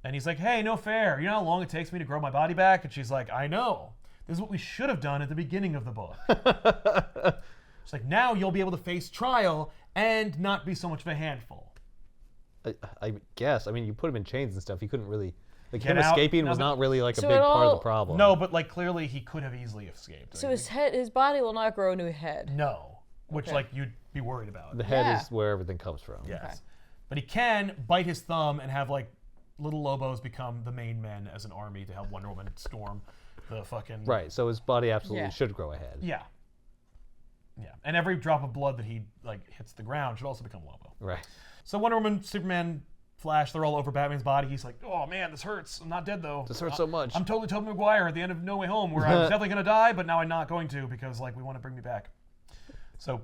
And he's like, hey, no fair. You know how long it takes me to grow my body back? And she's like, I know. This is what we should have done at the beginning of the book. It's like, now you'll be able to face trial and not be so much of a handful. I guess. I mean, you put him in chains and stuff. He couldn't really. Like, Get him out. escaping No, was but- not really like a So big it part of the all- problem. No, but like clearly he could have easily escaped. So his body will not grow a new head. No, which Okay. like you'd be worried about. The head Yeah. is where everything comes from. Yes. Okay. But he can bite his thumb and have like little Lobos become the main men as an army to help Wonder Woman storm the fucking... Right. So his body absolutely Yeah. should grow a head. Yeah. Yeah. And every drop of blood that he like hits the ground should also become Lobo. Right. So Wonder Woman, Superman, Flash, they're all over Batman's body. He's like, oh man, this hurts. I'm not dead though. This hurts so much. I'm totally Tobey Maguire at the end of No Way Home, where I was definitely gonna die, but now I'm not going to because like we want to bring me back. So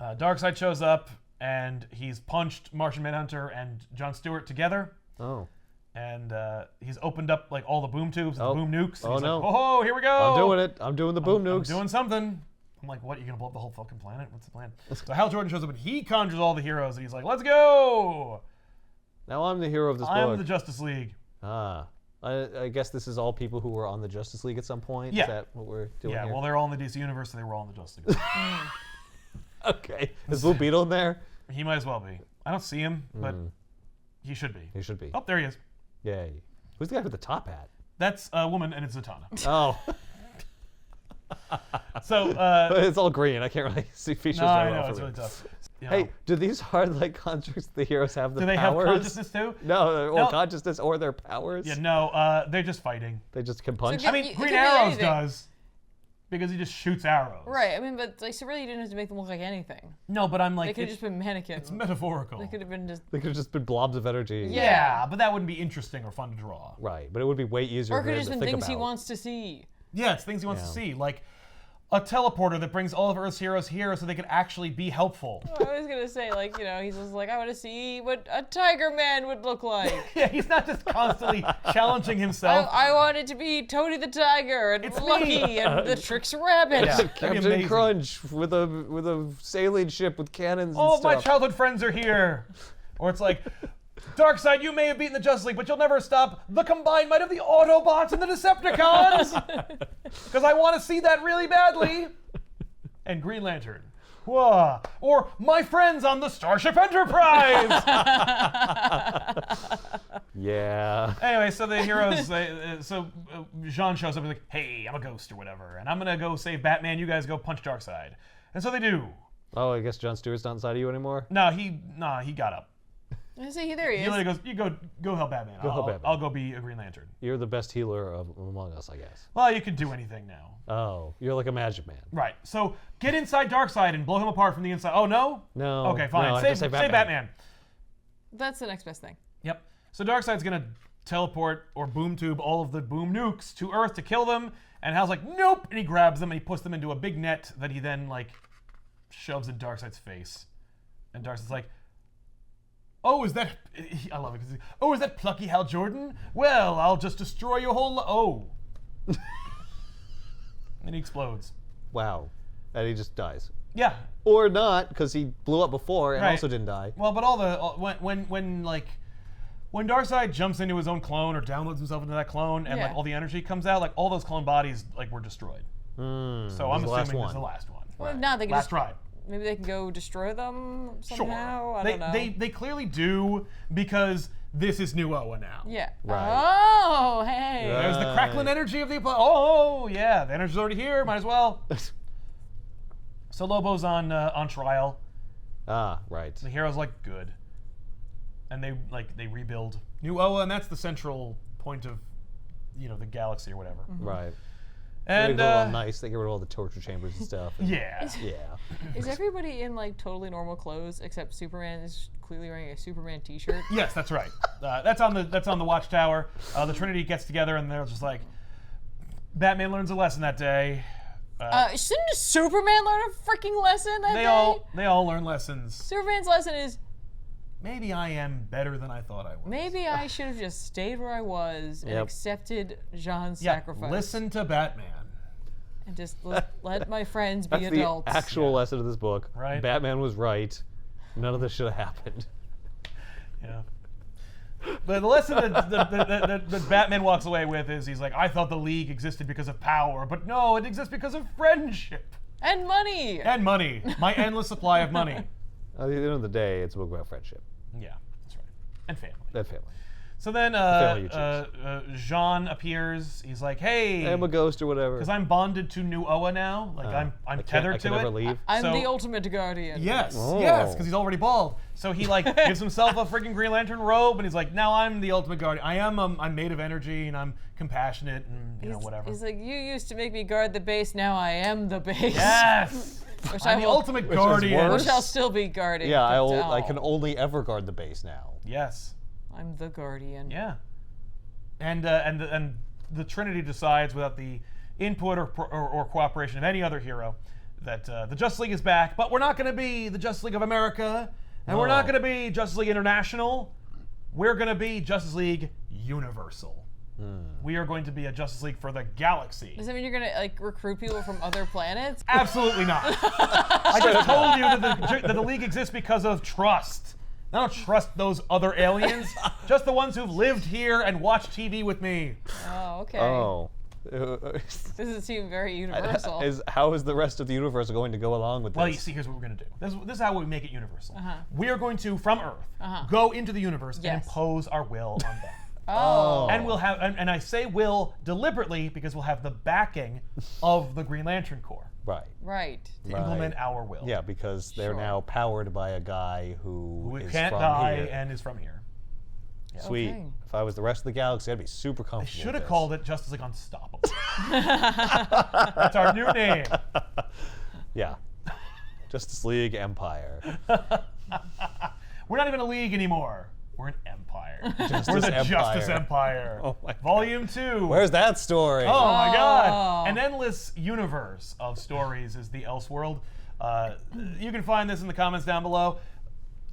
Darkseid shows up and he's punched Martian Manhunter and Jon Stewart together, Oh. and he's opened up like all the boom tubes and Oh. the boom nukes. And Oh, he's no. like, oh, here we go. I'm doing it. I'm doing the boom I'm nukes. doing something. I'm like, what? You gonna blow up the whole fucking planet? What's the plan? So Hal Jordan shows up and he conjures all the heroes and he's like, let's go. Now I'm the hero of this I'm book. the Justice League. Ah. I guess this is all people who were on the Justice League at some point. Yeah. Is that what we're doing Yeah, here? well, they're all in the DC universe, so they were all in the Justice League. Okay. Is Blue Beetle in there? He might as well be. I don't see him, but he should be. He should be. Oh, there he is. Yay. Who's the guy with the top hat? That's a woman, and it's Zatanna. Oh. So, It's all green. I can't really see features no, I very well know, for it's me. really tough. You Hey, know. do these hard light constructs the heroes have the Do they have powers? consciousness too? No, or No. consciousness or their powers. Yeah, no, they're just fighting. They just can punch. So I mean, It Green could be Arrows anything. does, because he just shoots arrows. Right. I mean, but like, so really, you didn't have to make them look like anything. No, but I'm They like, could have just been mannequins. it's metaphorical. They could have been just. They could have just been blobs of energy. Yeah, but that wouldn't be interesting or fun to draw. Right, but it would be way easier Or it for could him have just to been think things he about. wants to see. Yeah, it's things he wants to Yeah. see, like a teleporter that brings all of Earth's heroes here so they can actually be helpful. I was gonna say, like, you know, he's just like, I want to see what a Tiger Man would look like. Yeah, he's not just constantly challenging himself. I want it to be Tony the Tiger and It's Lucky me. and the Tricks Rabbit. Yeah. That'd be Captain amazing. Crunch with a sailing ship with cannons All and of stuff. my childhood friends are here. Or it's like, Darkseid, you may have beaten the Justice League, but you'll never stop the combined might of the Autobots and the Decepticons. Because I want to see that really badly. And Green Lantern. Whoa. Or my friends on the Starship Enterprise. Yeah. Anyway, so the heroes, Jean shows up and is like, hey, I'm a ghost or whatever, and I'm going to go save Batman. You guys go punch Darkseid. And so they do. Oh, I guess Jon Stewart's not inside of you anymore? No, he got up. I say, there he He is. literally goes, you go help Batman. help Batman. I'll go be a Green Lantern. You're the best healer among us, I guess. Well, you can do anything now. Oh, you're like a magic man. Right. So get inside Darkseid and blow him apart from the inside. Oh, no? No. Okay, fine. No, I have to save say Batman. That's the next best thing. Yep. So Darkseid's going to teleport or boom tube all of the boom nukes to Earth to kill them. And Hal's like, nope. And he grabs them and he puts them into a big net that he then, like, shoves in Darkseid's face. And Darkseid's like, oh, is that... I love it. Oh, is that plucky Hal Jordan? Well, I'll just destroy your whole... Oh. And he explodes. Wow. And he just dies. Yeah. Or not, because he blew up before and Right. also didn't die. Well, but when Darkseid jumps into his own clone or downloads himself into that clone and Yeah. like all the energy comes out, like all those clone bodies like were destroyed. So I'm the last assuming one. it's the last one. Well, if not, they can Last just ride. maybe they can go destroy them somehow. Sure. I don't know. They clearly do because this is New Oa now. Yeah. Right. Oh, hey. Right. There's the crackling energy of the oh yeah, the energy's already here. Might as well. So Lobo's on trial. Ah, right. The hero's like good, and they rebuild New Oa, and that's the central point of the galaxy or whatever. Right. And They get all nice. They get rid of all the torture chambers and stuff. And yeah, Yeah. Is everybody in like totally normal clothes except Superman is clearly wearing a Superman T-shirt? yes, that's right. That's on the Watchtower. The Trinity gets together, and they're just like, Batman learns a lesson that day. Shouldn't Superman learn a freaking lesson that day? They all learn lessons. Superman's lesson is Maybe I am better than I thought I was. maybe I should have just stayed where I was and Yep. accepted Jean's Yeah, sacrifice. listen to Batman. And just let my friends be That's adults. the actual lesson of this book. Right. Batman was right. None of this should have happened. Yeah. But the lesson that Batman walks away with is he's like, I thought the League existed because of power, but no, it exists because of friendship. And money. And money. My endless supply of money. At the end of the day, it's a book about friendship Yeah, that's right. And family. and family. So then family you Jean appears. He's like, hey, I'm a ghost or whatever. because I'm bonded to New Oa now. Like I'm tethered I to can never it. leave. I'm So- the ultimate guardian. Yes, Oh. yes, because he's already bald. So he like gives himself a freaking Green Lantern robe, and he's like, now I'm the ultimate guardian. I'm made of energy, and I'm compassionate, and whatever. He's like, you used to make me guard the base, now I am the base. Yes, Which I'm the ultimate is guardian. worse. Which I'll still be guarding. Yeah, but, I can only ever guard the base now. Yes, I'm the guardian. yeah, and the Trinity decides without the input or cooperation of any other hero that the Justice League is back, but we're not going to be the Justice League of America, and we're not No. going to be Justice League International. We're going to be Justice League Universal. We are going to be a Justice League for the galaxy. Does that mean you're gonna like recruit people from other planets? Absolutely not. I just told you that the League exists because of trust. I don't trust those other aliens, just the ones who've lived here and watched TV with me. Oh, okay. Oh. This doesn't seem very universal. How is the rest of the universe going to go along with Well, you this? see, here's what we're going to do. This is how we make it universal. We are going to, from Earth, go into the universe and Yes. impose our will on them. Oh. And we'll have, and I say will deliberately because we'll have the backing of the Green Lantern Corps Right. Right. to implement our will. Yeah, because they're Sure. now powered by a guy who Who is can't from die here. and is from here. Sweet. Okay. If I was the rest of the galaxy, I'd be super I comfortable. should with have this. called it Justice League Unstoppable. That's our new name. Yeah. Justice League Empire. We're not even a league anymore. We're an empire. Justice We're the Empire. Justice Empire. Oh my God. Volume 2. Where's that story? Oh my God! Oh. An endless universe of stories is the Elseworld. You can find this in the comments down below.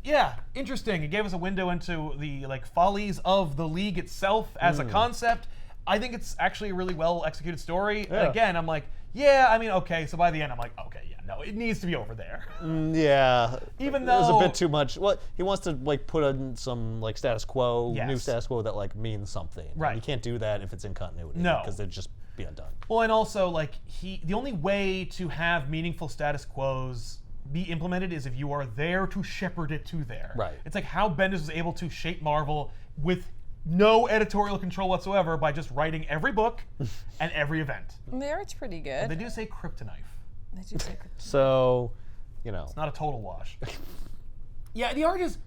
Yeah, interesting. It gave us a window into the follies of the League itself as a concept. I think it's actually a really well executed story. Yeah. And again, I'm like, yeah, I mean, okay. So by the end, I'm like, okay, yeah, no, it needs to be over there. Yeah. Even There's a though- bit too much. Well, he wants to put in some status quo, new Yes. status quo that means something. And Right. you can't do that if it's in continuity. No. Because they'd just be undone. Well, and also the only way to have meaningful status quos be implemented is if you are there to shepherd it to there. Right. It's like how Bendis was able to shape Marvel with no editorial control whatsoever by just writing every book and every event. The art's pretty good. They do say kryptonite. They do say So, Not a total wash. Yeah, the art is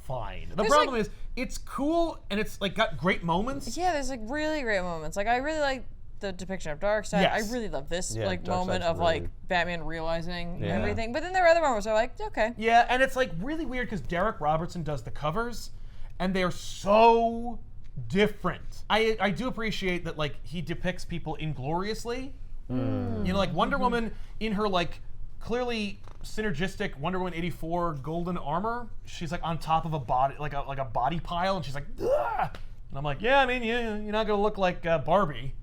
fine. The There's, problem like- is it's cool and it's got great moments. Yeah, there's really great moments. I really like the depiction of Darkseid. Yes. I really love this Yeah, moment Darkseid's of really- Batman realizing Yeah. everything. But then there are other moments where I'm like, okay. Yeah, and it's really weird because Derek Robertson does the covers, and they're so different. I do appreciate that he depicts people ingloriously. Wonder Woman in her clearly synergistic Wonder Woman 84 golden armor. She's like on top of a body, like a body pile, and she's like, ugh! And I'm like, yeah, I mean, you're not gonna look like Barbie.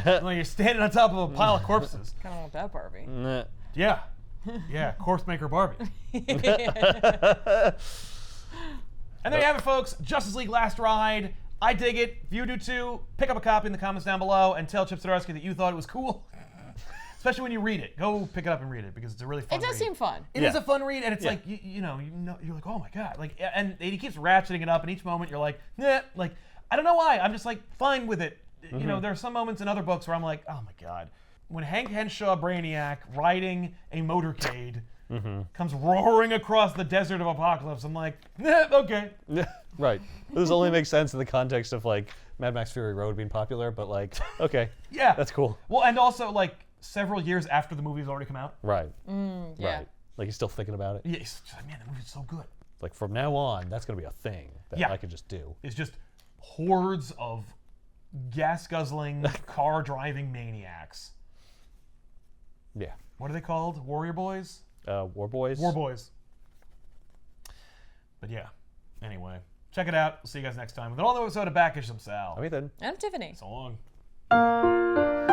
Like you're standing on top of a pile of corpses. Kind of want that Barbie. Nah. Yeah, yeah, corpse maker Barbie. And there you have it, folks. Justice League Last Ride. I dig it. If you do too, pick up a copy in the comments down below and tell Chip Zdarsky that you thought it was cool. Especially when you read it. Go pick it up and read it because it's a really fun read. It does seem fun. It is a fun read, and it's like, you're like, oh my God. Like, and he keeps ratcheting it up, and each moment you're like, nah. Like, I don't know why. I'm just like, fine with it. You know, there are some moments in other books where I'm like, oh my God. When Hank Henshaw Brainiac riding a motorcade comes roaring across the desert of Apokolips, I'm like, okay. Right. This only makes sense in the context of like Mad Max Fury Road being popular, but like, okay. Yeah. That's cool. Well, and also like several years after the movie's already come out. Right. Yeah. Right. Like he's still thinking about it. Yeah, he's like, man, the movie's so good. Like from now on, that's gonna be a thing that I could just do. It's just hordes of gas-guzzling, car-driving maniacs. Yeah. What are they called? Warrior Boys? War Boys. War Boys. But yeah, anyway. Check it out. We'll see you guys next time with an all-new episode of Back Issue Some Sal. I'm Ethan. I'm Tiffany. So long.